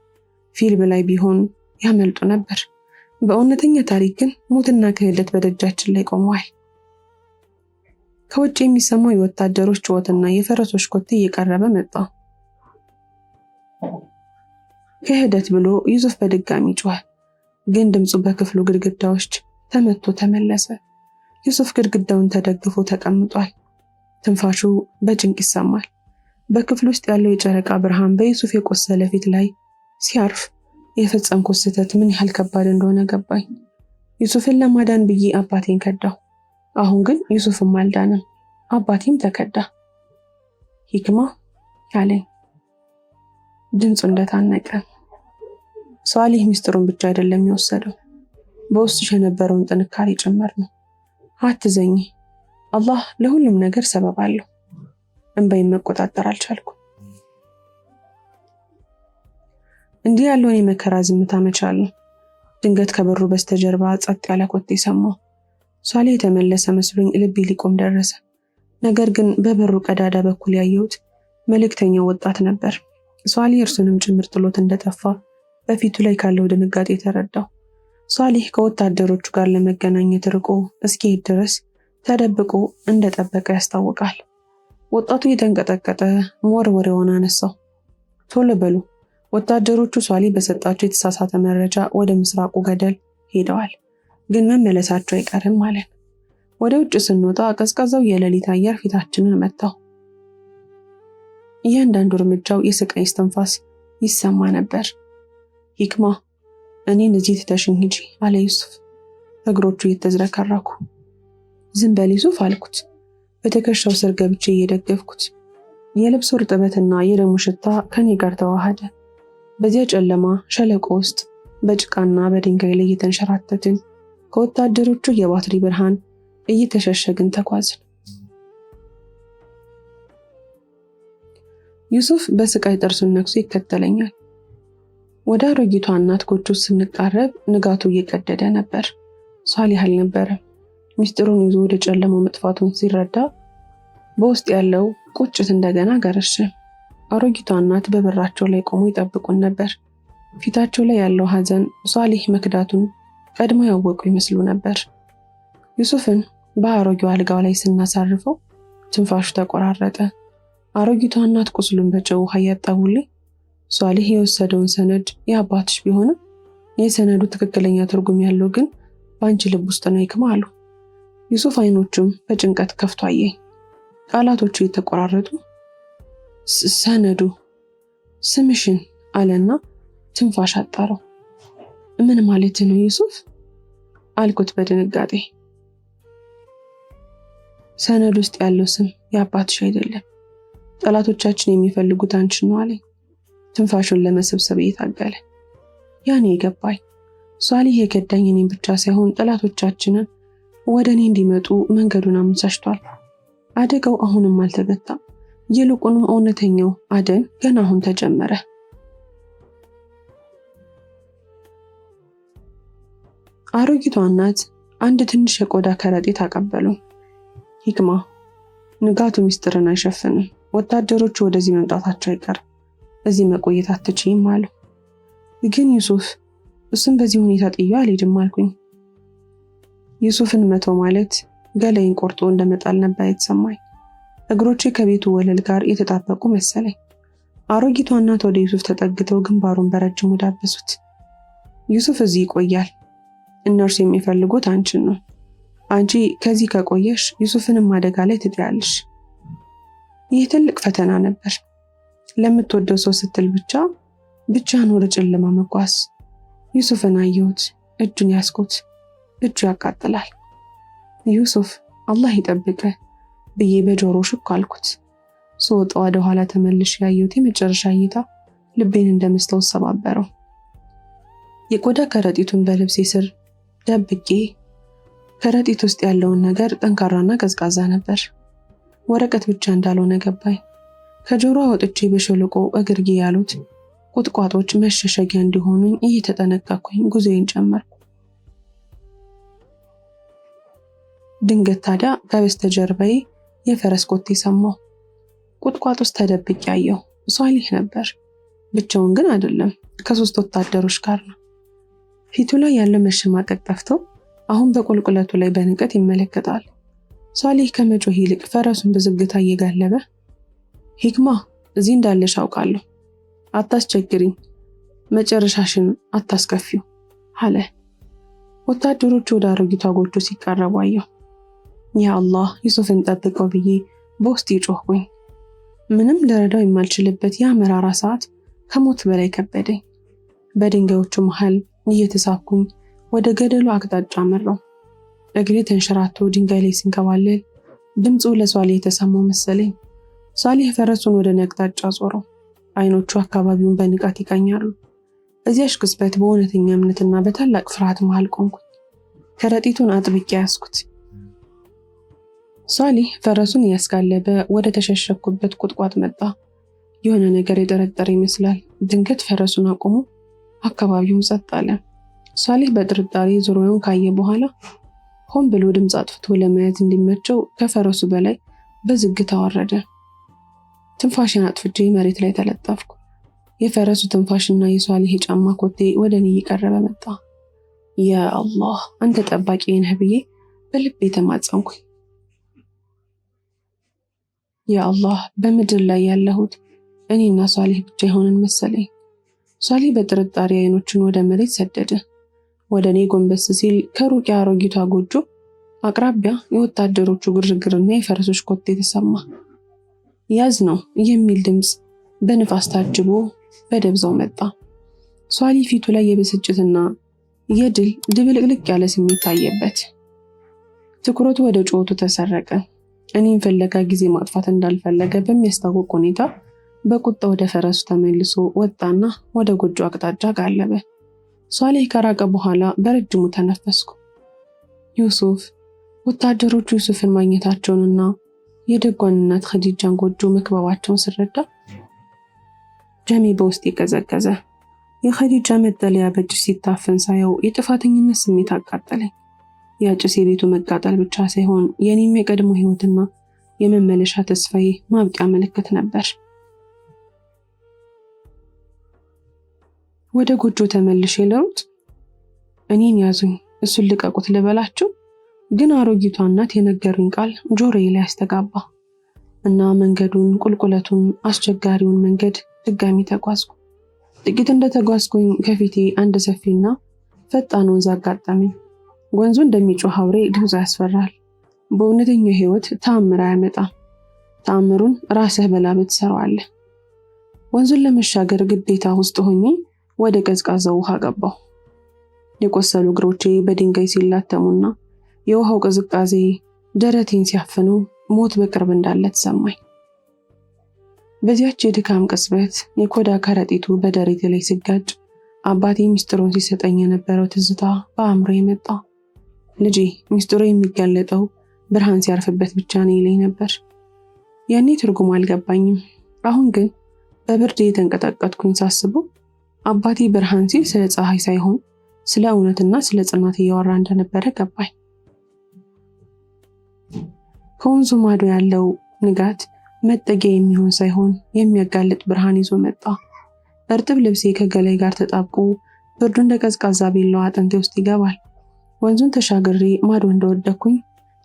A: ፊልም ላይ ቢሆን ያመልጡ ነበር። በእውነተኛ ታሪክ ግን ሞትና ክህደት በደጃችን ላይ ቆመዋል። ከውጭ የሚሰማው የወታደሮች ጩኸትና የፈረሶች ኮቴ እየቀረበ መጣ። ክህደት ብሎ ዩሱፍ በድጋሚ ጮኸ። ግን ድምፁ በክፍሉ ግድግዳዎች ተመቶ ተመለሰ። ዩሱፍ ግድግዳውን ተደግፎ ተቀምጧል። ትንፋሹ በጭንቅ ይሰማል። በክፍል ውስጥ ያለው የጨረቃ ብርሃን በዩሱፍ የቆሰለ ፊት ላይ ሲያርፍ የፈጸምኩት ስህተት ምን ያህል ከባድ እንደሆነ ገባኝ። ዩሱፍን ለማዳን ብዬ አባቴን ከዳሁ። አሁን ግን ዩሱፍም አልዳንም፣ አባቴም ተከዳ። ሂክማ ያለኝ ድምፁ እንደታነቀ። ሷሊህ ሚስጥሩን ብቻ አይደለም የወሰደው፣ በውስጥሽ የነበረውን ጥንካሬ ጭምር ነው። አትዘኝ፣ አላህ ለሁሉም ነገር ሰበብ አለው። እንባዬን መቆጣጠር አልቻልኩም። እንዲህ ያለውን የመከራ ዝምታ መቻል ነው። ድንገት ከበሩ በስተጀርባ ጸጥ ያለ ኮቴ ሰማሁ። ሷሊህ የተመለሰ መስሎኝ ልቤ ሊቆም ደረሰ። ነገር ግን በበሩ ቀዳዳ በኩል ያየሁት መልእክተኛው ወጣት ነበር። ሷሊህ እርሱንም ጭምር ጥሎት እንደጠፋ በፊቱ ላይ ካለው ድንጋጤ ተረዳው። ሷሊህ ከወታደሮቹ ጋር ለመገናኘት ርቆ እስኪሄድ ድረስ ተደብቆ እንደጠበቀ ያስታውቃል። ወጣቱ የተንቀጠቀጠ መወርወሪያውን አነሳው። ቶሎ በሉ! ወታደሮቹ ሷሊህ በሰጣቸው የተሳሳተ መረጃ ወደ ምስራቁ ገደል ሄደዋል፣ ግን መመለሳቸው አይቀርም ማለት። ወደ ውጭ ስንወጣ ቀዝቃዛው የሌሊት አየር ፊታችንን መታው። እያንዳንዱ እርምጃው የስቃይ እስትንፋስ ይሰማ ነበር። ሂክማ እኔን እዚህ ትተሽኝ ሂጂ አለ ዩሱፍ እግሮቹ እየተዝረከረኩ። ዝም በል ዩሱፍ አልኩት በትከሻው ስር ገብቼ እየደገፍኩት። የልብሱ እርጥበትና የደሙ ሽታ ከኔ ጋር ተዋሃደ። በዚያ ጨለማ ሸለቆ ውስጥ በጭቃና በድንጋይ ላይ እየተንሸራተትን ከወታደሮቹ የባትሪ ብርሃን እየተሸሸግን ተጓዝን። ዩሱፍ በስቃይ ጥርሱን ነክሶ ይከተለኛል። ወደ አሮጊቷ እናት ጎጆ ስንቃረብ ንጋቱ እየቀደደ ነበር። ሷሊህ አልነበረም። ሚስጥሩን ይዞ ወደ ጨለማው መጥፋቱን ሲረዳ በውስጥ ያለው ቁጭት እንደገና ገረሸ። አሮጊቷ እናት በበራቸው ላይ ቆሞ ይጠብቁን ነበር። ፊታቸው ላይ ያለው ሐዘን ሷሊህ መክዳቱን ቀድሞ ያወቁ ይመስሉ ነበር። ዩሱፍን በአሮጌው አልጋው ላይ ስናሳርፈው ትንፋሹ ተቆራረጠ። አሮጊቷ እናት ቁስሉን በጨው ውሃ እያጠቡልኝ ሷሊህ የወሰደውን ሰነድ የአባትሽ ቢሆንም የሰነዱ ትክክለኛ ትርጉም ያለው ግን በአንቺ ልብ ውስጥ ነው ይክማ አሉ። ዩሱፍ አይኖቹም በጭንቀት ከፍቶ አየኝ። ቃላቶቹ የተቆራረጡ ሰነዱ ስምሽን አለና ትንፋሽ አጣረው። ምን ማለት ነው ዩሱፍ አልኩት በድንጋጤ። ሰነድ ውስጥ ያለው ስም የአባትሽ አይደለም፣ ጠላቶቻችን የሚፈልጉት አንቺን ነው አለኝ። ትንፋሹን ለመሰብሰብ እየታገለ ያኔ ገባኝ። ሷሊህ የገዳኝ እኔን ብቻ ሳይሆን ጠላቶቻችንን ወደ እኔ እንዲመጡ መንገዱን አመቻችቷል። አደጋው አሁንም አልተገታም። ይልቁንም እውነተኛው አደን ገና አሁን ተጀመረ። አሮጊቷ እናት አንድ ትንሽ የቆዳ ከረጢት አቀበሉኝ። ሂክማ፣ ንጋቱ ሚስጥርን አይሸፍንም። ወታደሮቹ ወደዚህ መምጣታቸው አይቀርም። እዚህ መቆየት አትችይም አሉ። ግን ዩሱፍ፣ እሱም በዚህ ሁኔታ ጥዬው አልሄድም አልኩኝ። ዩሱፍን መተው ማለት ገላይን ቆርጦ እንደመጣል ነበር የተሰማኝ። እግሮቼ ከቤቱ ወለል ጋር የተጣበቁ መሰለኝ። አሮጊቷ እናት ወደ ዩሱፍ ተጠግተው ግንባሩን በረጅሙ ዳበሱት። ዩሱፍ እዚህ ይቆያል። እነርሱ የሚፈልጉት አንቺን ነው። አንቺ ከዚህ ከቆየሽ ዩሱፍንም አደጋ ላይ ትጥያለሽ። ይህ ትልቅ ፈተና ነበር። ለምትወደው ሰው ስትል ብቻህን ወደ ጨለማ መጓዝ። ዩሱፍን አየሁት። እጁን ያስኩት። እጁ ያቃጥላል። ዩሱፍ አላህ ይጠብቅህ ብዬ በጆሮ ሽክ አልኩት። ስወጣ ወደ ኋላ ተመልሼ ያየሁት የመጨረሻ እይታ ልቤን እንደ መስታወት ሰባበረው። የቆዳ ከረጢቱን በልብሴ ስር ደብቄ ከረጢት ውስጥ ያለውን ነገር ጠንካራና ቀዝቃዛ ነበር። ወረቀት ብቻ እንዳልሆነ ገባኝ። ከጆሮ ወጥቼ በሸለቆ እግርጌ ያሉት ቁጥቋጦች መሸሸጊያ እንዲሆኑኝ እየተጠነቀቅኩኝ ጉዞዬን ጨመርኩ። ድንገት ታዲያ ከበስተጀርባዬ የፈረስ ኮቴ ሰማሁ። ቁጥቋጦ ውስጥ ተደብቄ ያየሁ ሷሊህ ነበር። ብቻውን ግን አይደለም፣ ከ3 ወታደሮች ጋር ነው። ፊቱ ላይ ያለው መሸማቀቅ ጠፍቶ አሁን በቁልቁለቱ ላይ በንቀት ይመለከታል። ሷሊህ ከመጮህ ይልቅ ፈረሱን በዝግታ እየጋለበ ሂክማ፣ እዚህ እንዳለሽ አውቃለሁ፣ አታስቸግሪኝ፣ መጨረሻሽን አታስከፊው አለ። ወታደሮቹ ወደ አሮጊቷ ጎጆ ሲቃረቡ አየሁ። ያ አላህ ዩሱፍን ጠብቀው ብዬ በውስጥ ጮህኩኝ። ምንም ልረዳው የማልችልበት ያ መራራ ሰዓት ከሞት በላይ ከበደኝ። በድንጋዮቹ መሃል እየተሳብኩኝ ወደ ገደሉ አቅጣጫ አመራው። እግሬ ተንሸራቶ ድንጋይ ላይ ሲንከባለል ድምፁ ለሷሊህ የተሰማው መሰለኝ። ሷሊህ ፈረሱን ወደ እኔ አቅጣጫ ዞረው። አይኖቹ አካባቢውን በንቃት ይቃኛሉ። እዚያሽ ቅጽበት በእውነተኛ እምነትና በታላቅ ፍርሃት መሃል ቆምኩኝ። ከረጢቱን አጥብቄ ያዝኩት። ሷሊህ ፈረሱን እያስጋለበ ወደ ተሸሸኩበት ቁጥቋጥ መጣ። የሆነ ነገር የጠረጠረ ይመስላል። ድንገት ፈረሱን አቆሞ አካባቢውን ጸጥ አለ። ሷሊህ በጥርጣሬ ዙሪያውን ካየ በኋላ ሆን ብሎ ድምፅ አጥፍቶ ለመያዝ እንዲመቸው ከፈረሱ በላይ በዝግታ ወረደ። ትንፋሽን አጥፍቼ መሬት ላይ ተለጠፍኩ። የፈረሱ ትንፋሽና የሷሊህ የጫማ ኮቴ ወደ እኔ እየቀረበ መጣ። ያ አላህ፣ አንተ ጠባቂ ነህ ብዬ በልቤ ተማጸንኩኝ። ያ አላህ፣ በምድር ላይ ያለሁት እኔና ሷሊህ ብቻ የሆንን መሰለኝ። ሷሊህ በጥርጣሬ አይኖቹን ወደ መሬት ሰደደ። ወደ እኔ ጎንበስ ሲል ከሩቅ የአሮጊቷ ጎጆ አቅራቢያ የወታደሮቹ ግርግርና የፈረሶች ኮቴ ተሰማ። ያዝ ነው የሚል ድምፅ በንፋስ ታጅቦ በደብዛው መጣ። ሷሊህ ፊቱ ላይ የብስጭትና የድል ድብልቅልቅ ያለ ስሜት ታየበት። ትኩረቱ ወደ ጩኸቱ ተሰረቀ። እኔን ፍለጋ ጊዜ ማጥፋት እንዳልፈለገ በሚያስታውቅ ሁኔታ በቁጣ ወደ ፈረሱ ተመልሶ ወጣና ወደ ጎጆ አቅጣጫ ጋለበ። ሷሊህ ከራቀ በኋላ በረጅሙ ተነፈስኩ። ዩሱፍ፣ ወታደሮቹ ዩሱፍን ማግኘታቸውንና የደጓን እናት ኸዲጃን ጎጆ መክበባቸውን ስረዳ ደሜ በውስጤ ቀዘቀዘ። የኸዲጃ መጠለያ በጭስ ሲታፈን ሳየው የጥፋተኝነት ስሜት አቃጠለኝ። ያ ጭስ የቤቱ መቃጠል ብቻ ሳይሆን የኔም የቀድሞ ህይወትና የመመለሻ ተስፋዬ ማብቂያ ምልክት ነበር። ወደ ጎጆ ተመልሼ ልሩጥ? እኔን ያዙኝ፣ እሱን ልቀቁት ልበላቸው? ግን አሮጊቷ እናት የነገሩኝ ቃል ጆሮዬ ላይ አስተጋባ እና መንገዱን፣ ቁልቁለቱን፣ አስቸጋሪውን መንገድ ድጋሚ ተጓዝኩ። ጥቂት እንደተጓዝኩኝ ከፊቴ አንድ ሰፊና ፈጣን ወንዝ አጋጠመኝ። ወንዙ እንደሚጮህ አውሬ ድምፁ ያስፈራል። በእውነተኛ ህይወት ተአምር አያመጣም። ተአምሩን ራስህ በላብህ ትሰራዋለህ። ወንዙን ለመሻገር ግዴታ ውስጥ ሆኜ ወደ ቀዝቃዛው ውሃ ገባሁ። የቆሰሉ እግሮቼ በድንጋይ ሲላተሙና የውሃው ቅዝቃዜ ደረቴን ሲያፍነው ሞት በቅርብ እንዳለ ተሰማኝ። በዚያች የድካም ቅጽበት የቆዳ ከረጢቱ በደረቴ ላይ ሲጋጭ አባቴ ሚስጥሩን ሲሰጠኝ የነበረው ትዝታ በአእምሮዬ መጣ። ልጄ፣ ሚስጥሩ የሚጋለጠው ብርሃን ሲያርፍበት ብቻ ነው ይለኝ ነበር። ያኔ ትርጉሙ አልገባኝም። አሁን ግን በብርድ የተንቀጠቀጥኩኝ ሳስበው አባቴ ብርሃን ሲል ስለ ፀሐይ ሳይሆን ስለ እውነትና ስለ ጽናት እያወራ እንደነበረ ገባኝ። ከወንዙ ማዶ ያለው ንጋት መጠጊያ የሚሆን ሳይሆን የሚያጋልጥ ብርሃን ይዞ መጣ። እርጥብ ልብሴ ከገላይ ጋር ተጣብቆ ብርዱ እንደ ቀዝቃዛ ቢላዋ አጥንቴ ውስጥ ይገባል። ወንዙን ተሻግሬ ማዶ እንደወደኩኝ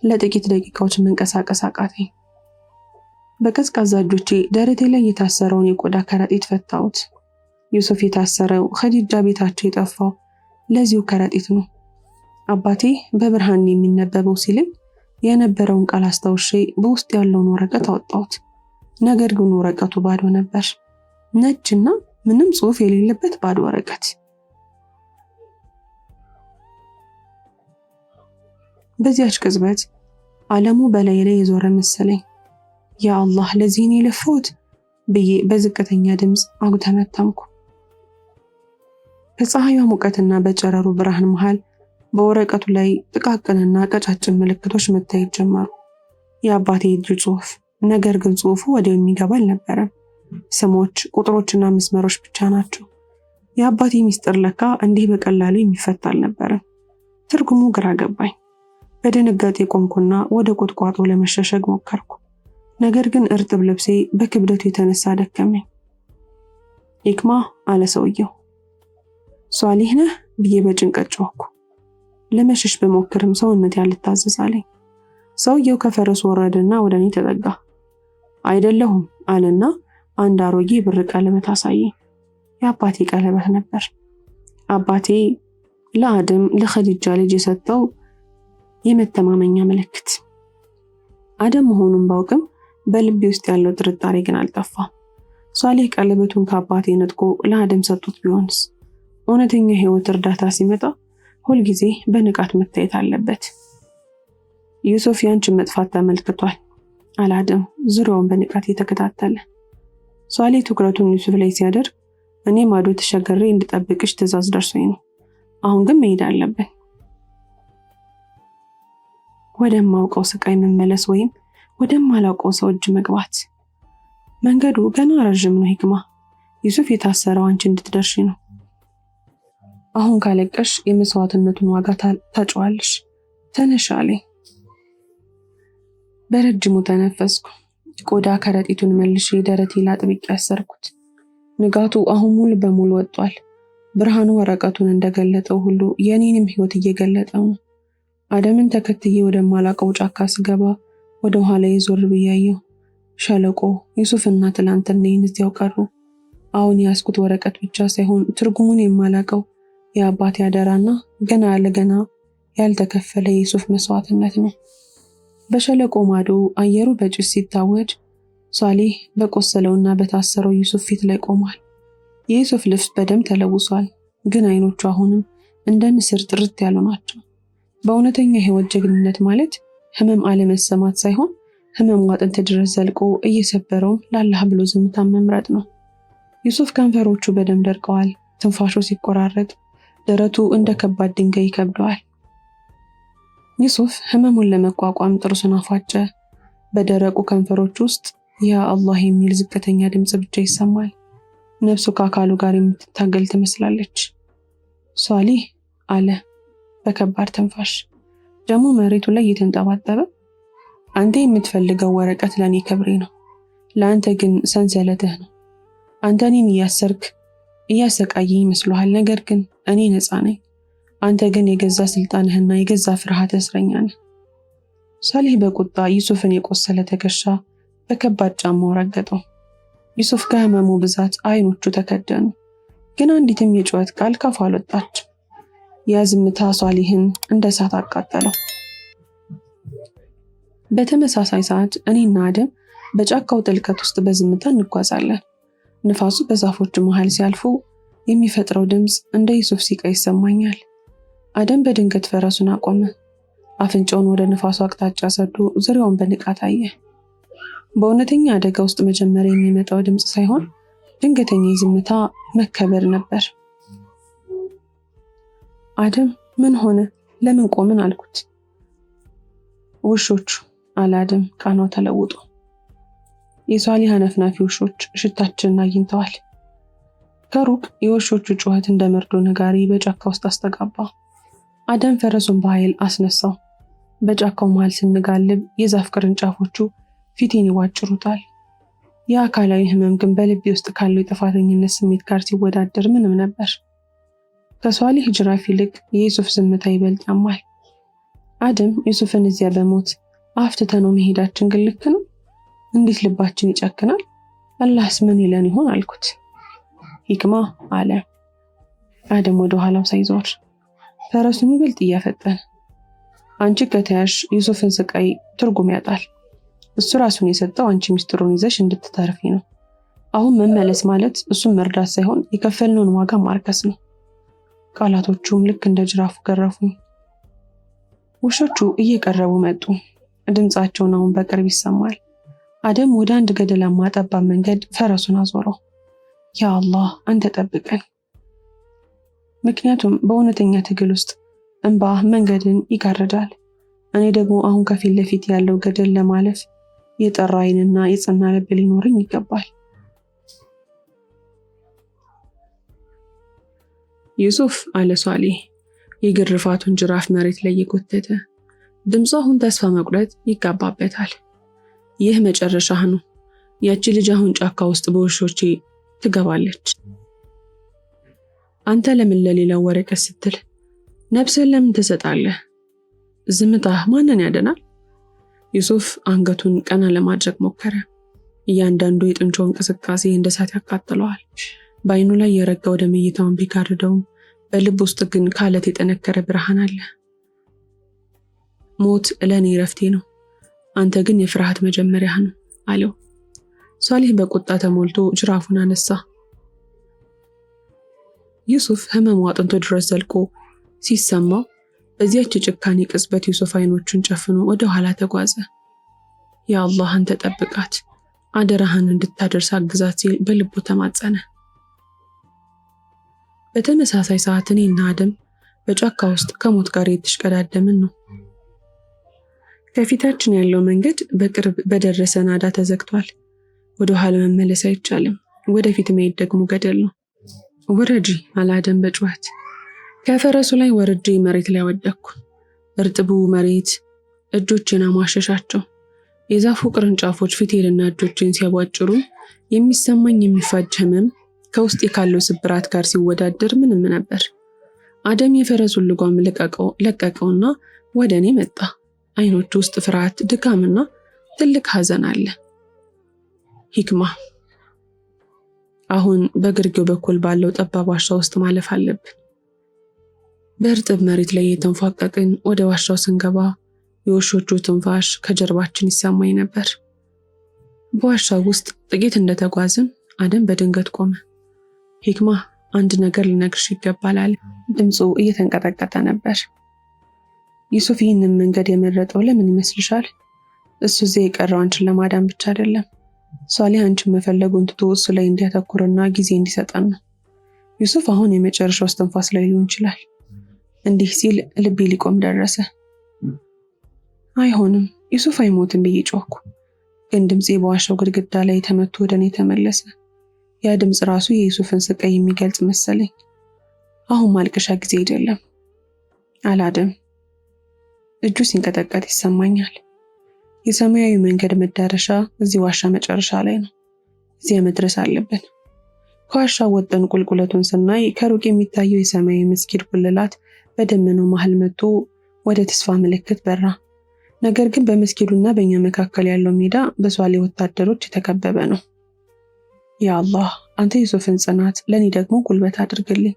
A: ለጥቂት ደቂቃዎች መንቀሳቀስ አቃተኝ። በቀዝቃዛ እጆቼ ደረቴ ላይ የታሰረውን የቆዳ ከረጢት ፈታሁት። ዩሱፍ የታሰረው ኸዲጃ ቤታቸው የጠፋው ለዚሁ ከረጢት ነው። አባቴ በብርሃን የሚነበበው ሲልኝ የነበረውን ቃል አስታውሼ በውስጥ ያለውን ወረቀት አወጣሁት። ነገር ግን ወረቀቱ ባዶ ነበር። ነጭና ምንም ጽሑፍ የሌለበት ባዶ ወረቀት። በዚያች ቅጽበት ዓለሙ በላይ ላይ የዞረ መሰለኝ። ያ አላህ፣ ለዚህ ነው የለፋሁት ብዬ በዝቅተኛ ድምፅ አጉተመተምኩ። በፀሐዩ ሙቀትና በጨረሩ ብርሃን መሃል በወረቀቱ ላይ ጥቃቅንና ቀጫጭን ምልክቶች መታየት ጀመሩ። የአባቴ እጅ ጽሑፍ። ነገር ግን ጽሑፉ ወዲያው የሚገባ አልነበረም። ስሞች፣ ቁጥሮችና መስመሮች ብቻ ናቸው። የአባቴ ሚስጥር ለካ እንዲህ በቀላሉ የሚፈታ አልነበረም። ትርጉሙ ግራ ገባኝ። በድንጋጤ ቆምኩና ወደ ቁጥቋጦ ለመሸሸግ ሞከርኩ። ነገር ግን እርጥብ ልብሴ በክብደቱ የተነሳ ደከመኝ። ኢክማ፣ አለ ሰውየው። ሷሊህ ነህ ብዬ በጭንቀት ጮህኩ። ለመሸሽ በሞክርም ሰውነት ያልታዘዝ አለኝ። ሰውየው ከፈረሱ ወረደና ወደ እኔ ተጠጋ። አይደለሁም አለና አንድ አሮጌ ብር ቀለበት አሳየኝ። የአባቴ ቀለበት ነበር። አባቴ ለአደም ለኸዲጃ ልጅ የሰጠው የመተማመኛ ምልክት። አደም መሆኑን ባውቅም በልቤ ውስጥ ያለው ጥርጣሬ ግን አልጠፋም። ሷሊህ ቀለበቱን ከአባቴ ነጥቆ ለአደም ሰጡት ቢሆንስ? እውነተኛ ህይወት እርዳታ ሲመጣ ሁልጊዜ በንቃት መታየት አለበት። ዩሱፍ ያንቺን መጥፋት ተመልክቷል አለ አደም ዙሪያውን በንቃት የተከታተለ። ሷሊህ ትኩረቱን ዩሱፍ ላይ ሲያደርግ እኔ ማዶ ተሻገሬ እንድጠብቅሽ ትዕዛዝ ደርሶኝ ነው። አሁን ግን መሄድ አለብን። ወደማውቀው ስቃይ መመለስ ወይም ወደማላውቀው ሰው እጅ መግባት። መንገዱ ገና ረዥም ነው ሂክማ። ዩሱፍ የታሰረው አንቺ እንድትደርሺ ነው። አሁን ካለቀሽ የመስዋዕትነቱን ዋጋ ታጭዋለሽ። ተነሽ አለኝ። በረጅሙ ተነፈስኩ። ቆዳ ከረጢቱን መልሼ ደረቴ ላጥብቄ ያሰርኩት። ንጋቱ አሁን ሙሉ በሙሉ ወጥቷል። ብርሃኑ ወረቀቱን እንደገለጠው ሁሉ የኔንም ህይወት እየገለጠው ነው። አደምን ተከትዬ ወደማላውቀው ጫካ ስገባ ወደ ኋላ ዞር ብያየሁ። ሸለቆ፣ ዩሱፍና ትላንትናዬን እዚያው ቀሩ። አሁን ያስኩት ወረቀት ብቻ ሳይሆን ትርጉሙን የማላውቀው የአባቴ አደራና ገና ለገና ያልተከፈለ የዩሱፍ መስዋዕትነት ነው። በሸለቆ ማዶ አየሩ በጭስ ሲታወጅ ሷሊህ በቆሰለውና በታሰረው ዩሱፍ ፊት ላይ ቆሟል። የዩሱፍ ልብስ በደም ተለውሷል፣ ግን አይኖቹ አሁንም እንደ ንስር ጥርት ያሉ ናቸው። በእውነተኛ ህይወት ጀግንነት ማለት ህመም አለመሰማት ሳይሆን ህመም አጥንት ድረስ ዘልቆ እየሰበረውም ለአላህ ብሎ ዝምታን መምረጥ ነው። ዩሱፍ ከንፈሮቹ በደም ደርቀዋል። ትንፋሹ ሲቆራረጥ ደረቱ እንደ ከባድ ድንጋይ ይከብደዋል። ዩሱፍ ህመሙን ለመቋቋም ጥርሱን አፋጨ። በደረቁ ከንፈሮች ውስጥ ያ አላህ የሚል ዝቅተኛ ድምፅ ብቻ ይሰማል። ነፍሱ ከአካሉ ጋር የምትታገል ትመስላለች። ሷሊህ አለ በከባድ ትንፋሽ፣ ደሙ መሬቱ ላይ እየተንጠባጠበ። አንተ የምትፈልገው ወረቀት ለእኔ ክብሬ ነው፣ ለአንተ ግን ሰንሰለትህ ነው። አንተ እኔን እያሰቃየኝ ይመስልሃል፣ ነገር ግን እኔ ነፃ ነኝ። አንተ ግን የገዛ ስልጣንህና የገዛ ፍርሃት እስረኛ ነህ። ሷሊህ በቁጣ ዩሱፍን የቆሰለ ትከሻ በከባድ ጫማው ረገጠው። ዩሱፍ ከህመሙ ብዛት አይኖቹ ተከደኑ፣ ግን አንዲትም የጩኸት ቃል ካፉ አልወጣች። ያ ዝምታ ሷሊህን እንደ እሳት አቃጠለው። በተመሳሳይ ሰዓት እኔና አደም በጫካው ጥልቀት ውስጥ በዝምታ እንጓዛለን። ንፋሱ በዛፎች መሃል ሲያልፉ የሚፈጥረው ድምፅ እንደ ዩሱፍ ሲቃ ይሰማኛል። አደም በድንገት ፈረሱን አቆመ። አፍንጫውን ወደ ንፋሱ አቅጣጫ ሰዶ ዙሪያውን በንቃት አየ። በእውነተኛ አደጋ ውስጥ መጀመሪያ የሚመጣው ድምፅ ሳይሆን ድንገተኛ የዝምታ መከበር ነበር። አደም ምን ሆነ? ለምን ቆምን? አልኩት። ውሾቹ አለ አደም ቃናው ተለውጦ። የሷሊህ አነፍናፊ ውሾች ሽታችንን አግኝተዋል። ከሩቅ የውሾቹ ጩኸት እንደ መርዶ ነጋሪ በጫካ ውስጥ አስተጋባ። አደም ፈረሱን በኃይል አስነሳው። በጫካው መሃል ስንጋልብ የዛፍ ቅርንጫፎቹ ፊቴን ይዋጭሩታል። የአካላዊ ህመም ግን በልቤ ውስጥ ካለው የጥፋተኝነት ስሜት ጋር ሲወዳደር ምንም ነበር። ከሷሊህ ጅራፍ ይልቅ የዩሱፍ ዝምታ ይበልጥ ያማል። አደም ዩሱፍን እዚያ በሞት አፍትተነው መሄዳችን ግን ልክ ነው? እንዴት ልባችን ይጨክናል? አላህስ ምን ይለን ይሆን አልኩት። ሂክማ አለ አደም ወደ ኋላው ሳይዞር ፈረሱን ይበልጥ እያፈጠነ። አንቺ ከተያሽ ዩሱፍን ስቃይ ትርጉም ያጣል። እሱ ራሱን የሰጠው አንቺ ሚስጥሩን ይዘሽ እንድትተርፊ ነው። አሁን መመለስ ማለት እሱን መርዳት ሳይሆን የከፈልነውን ዋጋ ማርከስ ነው። ቃላቶቹም ልክ እንደ ጅራፉ ገረፉኝ። ውሾቹ እየቀረቡ መጡ። ድምፃቸውን አሁን በቅርብ ይሰማል። አደም ወደ አንድ ገደላማ ጠባብ መንገድ ፈረሱን አዞረው። ያ አላህ አንተ ጠብቀን። ምክንያቱም በእውነተኛ ትግል ውስጥ እንባ መንገድን ይጋርዳል። እኔ ደግሞ አሁን ከፊት ለፊት ያለው ገደል ለማለፍ የጠራ ዓይንና የጸና ልብ ሊኖረኝ ይገባል። ዩሱፍ አለ ሷሊህ የግርፋቱን ጅራፍ መሬት ላይ የጎተተ። ድምፁ አሁን ተስፋ መቁረጥ ይጋባበታል። ይህ መጨረሻህ ነው። ያቺ ልጅ አሁን ጫካ ውስጥ በውሾቼ ትገባለች። አንተ ለምን ለሌላው ወረቀት ስትል ነፍስህን ለምን ትሰጣለህ? ዝምታህ ማንን ያደናል? ዩሱፍ አንገቱን ቀና ለማድረግ ሞከረ። እያንዳንዱ የጡንቻው እንቅስቃሴ እንደ እሳት ያቃጥለዋል። በዓይኑ ላይ የረጋ ወደ እይታውን ቢጋርደውም በልብ ውስጥ ግን ከአለት የጠነከረ ብርሃን አለ። ሞት ለእኔ ረፍቴ ነው፣ አንተ ግን የፍርሃት መጀመሪያህ ነው አለው። ሷሊህ በቁጣ ተሞልቶ ጅራፉን አነሳ። ዩሱፍ ህመሙ አጥንቶ ድረስ ዘልቆ ሲሰማው በዚያች ጭካኔ ቅጽበት ዩሱፍ አይኖቹን ጨፍኖ ወደ ኋላ ተጓዘ። ያ አላህ አንተ ጠብቃት፣ አደራህን እንድታደርስ አግዛት ሲል በልቡ ተማጸነ። በተመሳሳይ ሰዓት እኔና አደም በጫካ ውስጥ ከሞት ጋር የተሽቀዳደምን ነው። ከፊታችን ያለው መንገድ በቅርብ በደረሰ ናዳ ተዘግቷል። ወደ ኋላ መመለስ አይቻልም። ወደፊት መሄድ ደግሞ ገደል ነው። ወረጂ አለ አደም በጩኸት። ከፈረሱ ላይ ወርጄ መሬት ላይ ወደቅኩ። እርጥቡ መሬት እጆቼን አሟሸሻቸው። የዛፉ ቅርንጫፎች ፊቴንና እጆቼን ሲያቧጭሩ የሚሰማኝ የሚፋጅ ህመም ከውስጤ ካለው ስብራት ጋር ሲወዳደር ምንም ነበር። አደም የፈረሱን ልጓም ለቀቀውና ወደ እኔ መጣ። አይኖቹ ውስጥ ፍርሃት፣ ድካምና ትልቅ ሐዘን አለ። ሂክማ አሁን በግርጌው በኩል ባለው ጠባብ ዋሻ ውስጥ ማለፍ አለብን። በእርጥብ መሬት ላይ የተንፏቀቅን ወደ ዋሻው ስንገባ የውሾቹ ትንፋሽ ከጀርባችን ይሰማኝ ነበር። በዋሻው ውስጥ ጥቂት እንደተጓዝን አደም በድንገት ቆመ። ሂክማ አንድ ነገር ልነግርሽ ይገባል አለ። ድምፁ እየተንቀጠቀጠ ነበር። ዩሱፍ ይህንን መንገድ የመረጠው ለምን ይመስልሻል? እሱ እዚህ የቀረው አንቺን ለማዳን ብቻ አይደለም። ሷሊህ አንቺን መፈለጉን ትቶ እሱ ላይ እንዲያተኩርና ጊዜ እንዲሰጠን ነው። ዩሱፍ አሁን የመጨረሻው እስትንፋስ ላይ ሊሆን ይችላል። እንዲህ ሲል ልቤ ሊቆም ደረሰ። አይሆንም፣ ዩሱፍ አይሞትም ብዬ ጮህኩ። ግን ድምፄ በዋሻው ግድግዳ ላይ ተመቶ ወደ እኔ ተመለሰ። ያ ድምፅ ራሱ የዩሱፍን ስቃይ የሚገልጽ መሰለኝ። አሁን ማልቀሻ ጊዜ አይደለም አለ አደም። እጁ ሲንቀጠቀጥ ይሰማኛል። የሰማያዊ መንገድ መዳረሻ እዚህ ዋሻ መጨረሻ ላይ ነው። እዚያ መድረስ አለብን። ከዋሻው ወጥተን ቁልቁለቱን ስናይ ከሩቅ የሚታየው የሰማያዊ መስጊድ ጉልላት በደመናው መሃል መጥቶ ወደ ተስፋ ምልክት በራ። ነገር ግን በመስጊዱና በእኛ መካከል ያለው ሜዳ በሷሌህ ወታደሮች የተከበበ ነው። ያ አላህ፣ አንተ ዩሱፍን ጽናት፣ ለእኔ ደግሞ ጉልበት አድርግልኝ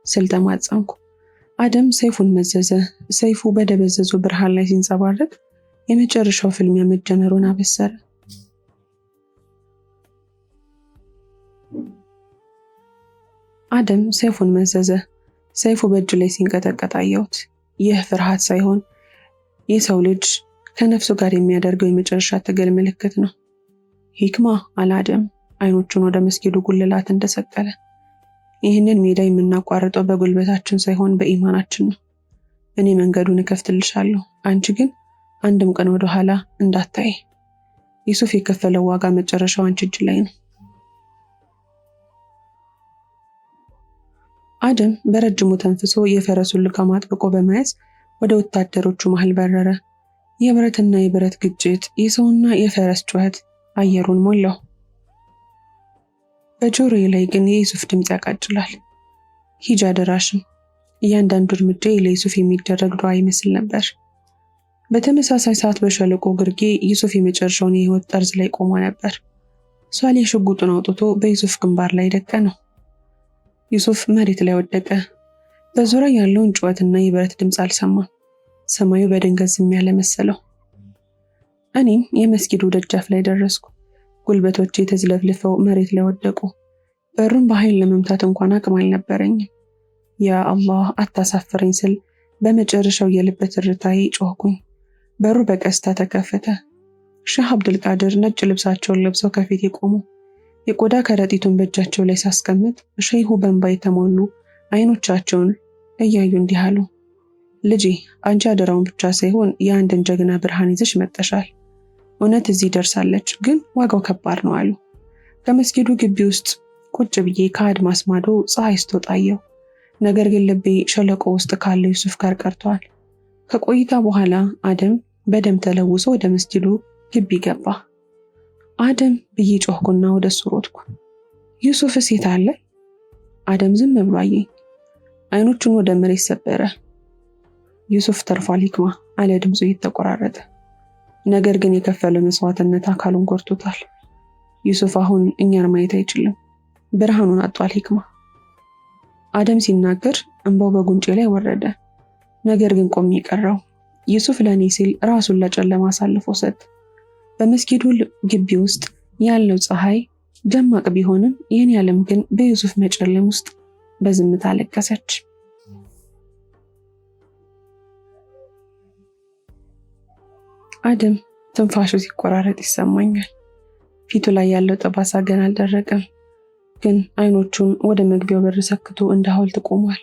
A: ስል ተማጸንኩ። አደም ሰይፉን መዘዘ። ሰይፉ በደበዘዙ ብርሃን ላይ ሲንጸባረቅ የመጨረሻው ፍልሚያ መጀመሩን አበሰረ። አደም ሰይፉን መዘዘ። ሰይፉ በእጁ ላይ ሲንቀጠቀጥ አየሁት። ይህ ፍርሃት ሳይሆን የሰው ልጅ ከነፍሱ ጋር የሚያደርገው የመጨረሻ ትግል ምልክት ነው። ሂክማ አለ አደም አይኖቹን ወደ መስጊዱ ጉልላት እንደሰቀለ። ይህንን ሜዳ የምናቋርጠው በጉልበታችን ሳይሆን በኢማናችን ነው። እኔ መንገዱን እከፍትልሻለሁ፣ አንቺ ግን አንድም ቀን ወደ ኋላ እንዳታይ። ዩሱፍ የከፈለው ዋጋ መጨረሻው አንቺ እጅ ላይ ነው። አደም በረጅሙ ተንፍሶ የፈረሱን ልጓም አጥብቆ በመያዝ ወደ ወታደሮቹ መሃል በረረ። የብረትና የብረት ግጭት፣ የሰውና የፈረስ ጩኸት አየሩን ሞላው። በጆሮዬ ላይ ግን የዩሱፍ ድምፅ ያቃጭላል። ሂጅ አደራሽን። እያንዳንዱ እርምጃ ለዩሱፍ የሚደረግ ዱዓ ይመስል ነበር። በተመሳሳይ ሰዓት በሸለቆ ግርጌ ዩሱፍ የመጨረሻውን የህይወት ጠርዝ ላይ ቆሞ ነበር። ሷሌህ ሽጉጡን አውጥቶ በዩሱፍ ግንባር ላይ ደቀነው። ዩሱፍ መሬት ላይ ወደቀ። በዙሪያ ያለውን ጩኸትና የብረት ድምፅ አልሰማም። ሰማዩ በድንገት ዝም ያለ መሰለው። እኔም የመስጊዱ ደጃፍ ላይ ደረስኩ። ጉልበቶቼ ተዝለፍልፈው መሬት ላይ ወደቁ። በሩን በኃይል ለመምታት እንኳን አቅም አልነበረኝም። ያ አላህ አታሳፍረኝ ስል በመጨረሻው የልብ ትርታዬ ጮህኩኝ። በሩ በቀስታ ተከፈተ። ሼህ አብዱልቃድር ነጭ ልብሳቸውን ለብሰው ከፊቴ ቆሙ። የቆዳ ከረጢቱን በእጃቸው ላይ ሳስቀምጥ ሼሁ በእንባ የተሞሉ አይኖቻቸውን እያዩ እንዲህ አሉ። ልጄ፣ አንቺ አደራውን ብቻ ሳይሆን የአንድን ጀግና ብርሃን ይዘሽ መጥተሻል። እውነት እዚህ ደርሳለች፣ ግን ዋጋው ከባድ ነው አሉ። ከመስጊዱ ግቢ ውስጥ ቁጭ ብዬ ከአድማስ ማዶ ፀሐይ ስትወጣ አየሁ። ነገር ግን ልቤ ሸለቆ ውስጥ ካለው ዩሱፍ ጋር ቀርቷል። ከቆይታ በኋላ አደም በደም ተለውሶ ወደ መስጊዱ ግቢ ገባ። አደም ብዬ ጮህኩና ወደ እሱ ሮጥኩ። ዩሱፍስ የት አለ? አደም ዝም ብሎ አየኝ። አይኖቹን ወደ መሬት ሰበረ። ዩሱፍ ተርፏል ሂክማ አለ ድምፁ እየተቆራረጠ። ነገር ግን የከፈለው መስዋዕትነት አካሉን ጎድቶታል። ዩሱፍ አሁን እኛን ማየት አይችልም። ብርሃኑን አጧል ሂክማ። አደም ሲናገር እንባው በጉንጬ ላይ ወረደ። ነገር ግን ቆሜ ቀረው። ዩሱፍ ለእኔ ሲል ራሱን ለጨለማ አሳልፎ ሰጥ። በመስጊዱ ግቢ ውስጥ ያለው ፀሐይ ደማቅ ቢሆንም የኔ ዓለም ግን በዩሱፍ መጨለም ውስጥ በዝምታ አለቀሰች። አደም ትንፋሹ ሲቆራረጥ ይሰማኛል። ፊቱ ላይ ያለው ጠባሳ ገና አልደረቀም፣ ግን አይኖቹን ወደ መግቢያው በር ሰክቶ እንደ ሐውልት ቆሟል።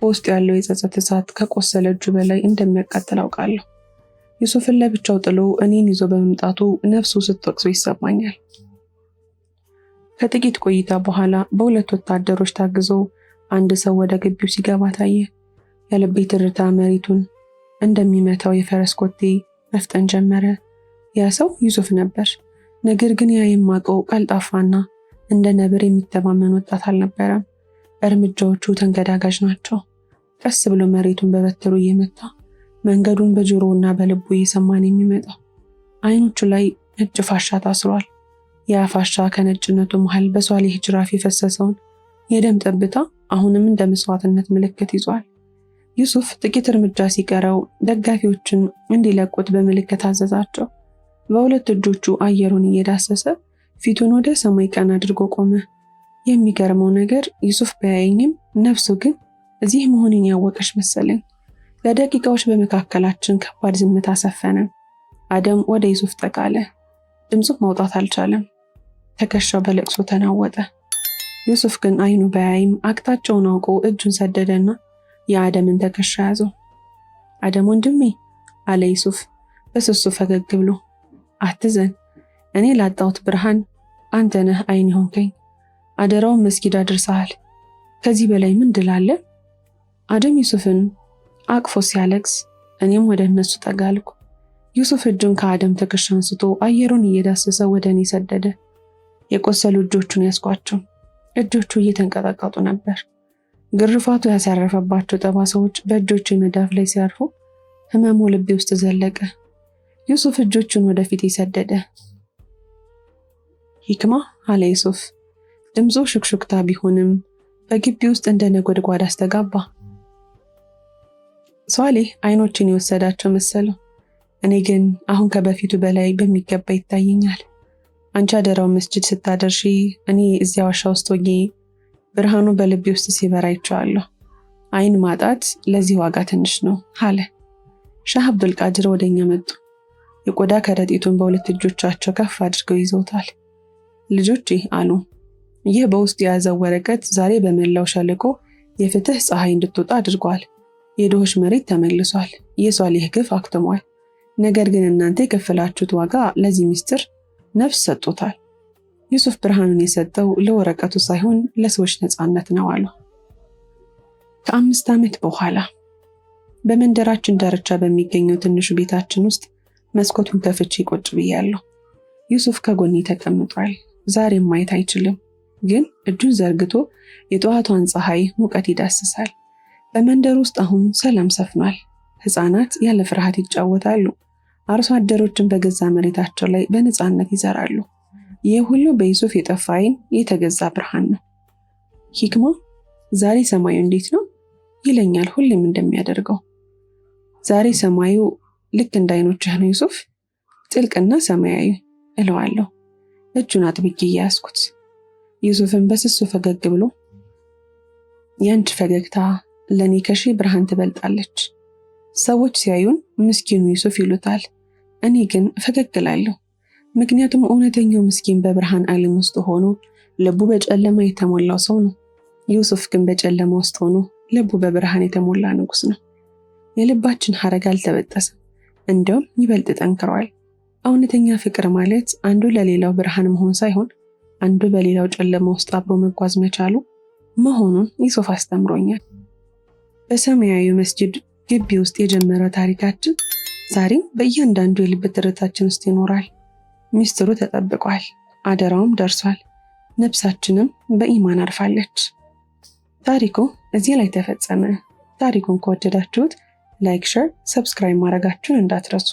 A: በውስጡ ያለው የጸጸት እሳት ከቆሰለ እጁ በላይ እንደሚያቃጥል አውቃለሁ። ዩሱፍን ለብቻው ጥሎ እኔን ይዞ በመምጣቱ ነፍሱ ስትወቅሰው ይሰማኛል። ከጥቂት ቆይታ በኋላ በሁለት ወታደሮች ታግዞ አንድ ሰው ወደ ግቢው ሲገባ ታየ። የልቤ ትርታ መሬቱን እንደሚመታው የፈረስ ኮቴ መፍጠን ጀመረ። ያ ሰው ዩሱፍ ነበር። ነገር ግን ያ የማውቀው ቀልጣፋና እንደ ነብር የሚተማመን ወጣት አልነበረም። እርምጃዎቹ ተንገዳጋዥ ናቸው። ቀስ ብሎ መሬቱን በበትሩ እየመታ መንገዱን በጆሮውና በልቡ እየሰማን የሚመጣው። አይኖቹ ላይ ነጭ ፋሻ ታስሯል። ያ ፋሻ ከነጭነቱ መሃል በሷሌህ ጅራፍ የፈሰሰውን የደም ጠብታ አሁንም እንደ መስዋዕትነት ምልክት ይዟል። ዩሱፍ ጥቂት እርምጃ ሲቀረው ደጋፊዎችን እንዲለቁት በምልክት አዘዛቸው። በሁለት እጆቹ አየሩን እየዳሰሰ ፊቱን ወደ ሰማይ ቀና አድርጎ ቆመ። የሚገርመው ነገር ዩሱፍ ቢያየኝም ነፍሱ ግን እዚህ መሆኔን ያወቀች መሰለኝ። ለደቂቃዎች በመካከላችን ከባድ ዝምታ ሰፈነ። አደም ወደ ዩሱፍ ጠቃለ። ድምፁ ማውጣት አልቻለም። ትከሻው በለቅሶ ተናወጠ። ዩሱፍ ግን አይኑ ባያይም አቅጣጫውን አውቆ እጁን ሰደደና የአደምን ትከሻ ያዘው። አደም ወንድሜ አለ ዩሱፍ በስሱ ፈገግ ብሎ፣ አትዘን፣ እኔ ላጣሁት ብርሃን አንተ ነህ አይን ሆንከኝ። አደራውን መስጊድ አድርሰሃል። ከዚህ በላይ ምን ድል አለ? አደም ዩሱፍን አቅፎ ሲያለቅስ እኔም ወደ እነሱ ጠጋልኩ። ዩሱፍ እጁን ከአደም ትከሻ አንስቶ አየሩን እየዳሰሰ ወደ እኔ ሰደደ። የቆሰሉ እጆቹን ያስኳቸው። እጆቹ እየተንቀጠቀጡ ነበር። ግርፋቱ ያሳረፈባቸው ጠባሳዎች በእጆቹ መዳፍ ላይ ሲያርፉ ህመሙ ልቤ ውስጥ ዘለቀ። ዩሱፍ እጆቹን ወደፊት ሰደደ። ሂክማ አለ ዩሱፍ። ድምፁ ሹክሹክታ ቢሆንም በግቢ ውስጥ እንደ ነጎድጓድ አስተጋባ። ሷሊህ አይኖችን የወሰዳቸው መሰለው። እኔ ግን አሁን ከበፊቱ በላይ በሚገባ ይታየኛል። አንቺ አደራውን መስጂድ ስታደርሺ እኔ እዚያ ዋሻ ውስጥ ሆኜ ብርሃኑ በልቤ ውስጥ ሲበራ አይቼዋለሁ። አይን ማጣት ለዚህ ዋጋ ትንሽ ነው አለ። ሻህ አብዱልቃድር ወደኛ መጡ። የቆዳ ከረጢቱን በሁለት እጆቻቸው ከፍ አድርገው ይዘውታል። ልጆቼ አሉ፣ ይህ በውስጡ የያዘው ወረቀት ዛሬ በመላው ሸለቆ የፍትህ ፀሐይ እንድትወጣ አድርጓል። የድሆች መሬት ተመልሷል። የሷሊህ ግፍ አክትሟል። ነገር ግን እናንተ የከፈላችሁት ዋጋ ለዚህ ምስጢር ነፍስ ሰጥቶታል። ዩሱፍ ብርሃኑን የሰጠው ለወረቀቱ ሳይሆን ለሰዎች ነፃነት ነው አሉ። ከ5 ዓመት በኋላ በመንደራችን ዳርቻ በሚገኘው ትንሹ ቤታችን ውስጥ መስኮቱን ከፍቼ ቁጭ ብያለሁ። ዩሱፍ ከጎኔ ተቀምጧል። ዛሬም ማየት አይችልም፣ ግን እጁን ዘርግቶ የጠዋቷን ፀሐይ ሙቀት ይዳስሳል። በመንደር ውስጥ አሁን ሰላም ሰፍኗል። ሕፃናት ያለ ፍርሃት ይጫወታሉ። አርሶ አደሮችን በገዛ መሬታቸው ላይ በነፃነት ይዘራሉ። ይህ ሁሉ በዩሱፍ የጠፋ ዓይን የተገዛ ብርሃን ነው። ሂክማ ዛሬ ሰማዩ እንዴት ነው ይለኛል፣ ሁሌም እንደሚያደርገው። ዛሬ ሰማዩ ልክ እንደ ዓይኖችህ ነው ዩሱፍ፣ ጥልቅና ሰማያዊ እለዋለሁ፣ እጁን አጥብቄ እያያዝኩት። ዩሱፍን በስሱ ፈገግ ብሎ ያንቺ ፈገግታ ለኔ ከሺህ ብርሃን ትበልጣለች። ሰዎች ሲያዩን ምስኪኑ ዩሱፍ ይሉታል። እኔ ግን ፈገግ እላለሁ፣ ምክንያቱም እውነተኛው ምስኪን በብርሃን ዓለም ውስጥ ሆኖ ልቡ በጨለማ የተሞላው ሰው ነው። ዩሱፍ ግን በጨለማ ውስጥ ሆኖ ልቡ በብርሃን የተሞላ ንጉስ ነው። የልባችን ሐረግ አልተበጠሰም፣ እንደውም ይበልጥ ጠንክሯል። እውነተኛ ፍቅር ማለት አንዱ ለሌላው ብርሃን መሆን ሳይሆን አንዱ በሌላው ጨለማ ውስጥ አብሮ መጓዝ መቻሉ መሆኑን ዩሱፍ አስተምሮኛል። በሰማያዊ መስጂድ ግቢ ውስጥ የጀመረው ታሪካችን ዛሬም በእያንዳንዱ የልብ ትርታችን ውስጥ ይኖራል። ሚስጥሩ ተጠብቋል፣ አደራውም ደርሷል፣ ነፍሳችንም በኢማን አርፋለች። ታሪኩ እዚህ ላይ ተፈጸመ። ታሪኩን ከወደዳችሁት ላይክ፣ ሼር፣ ሰብስክራይብ ማድረጋችሁን እንዳትረሱ።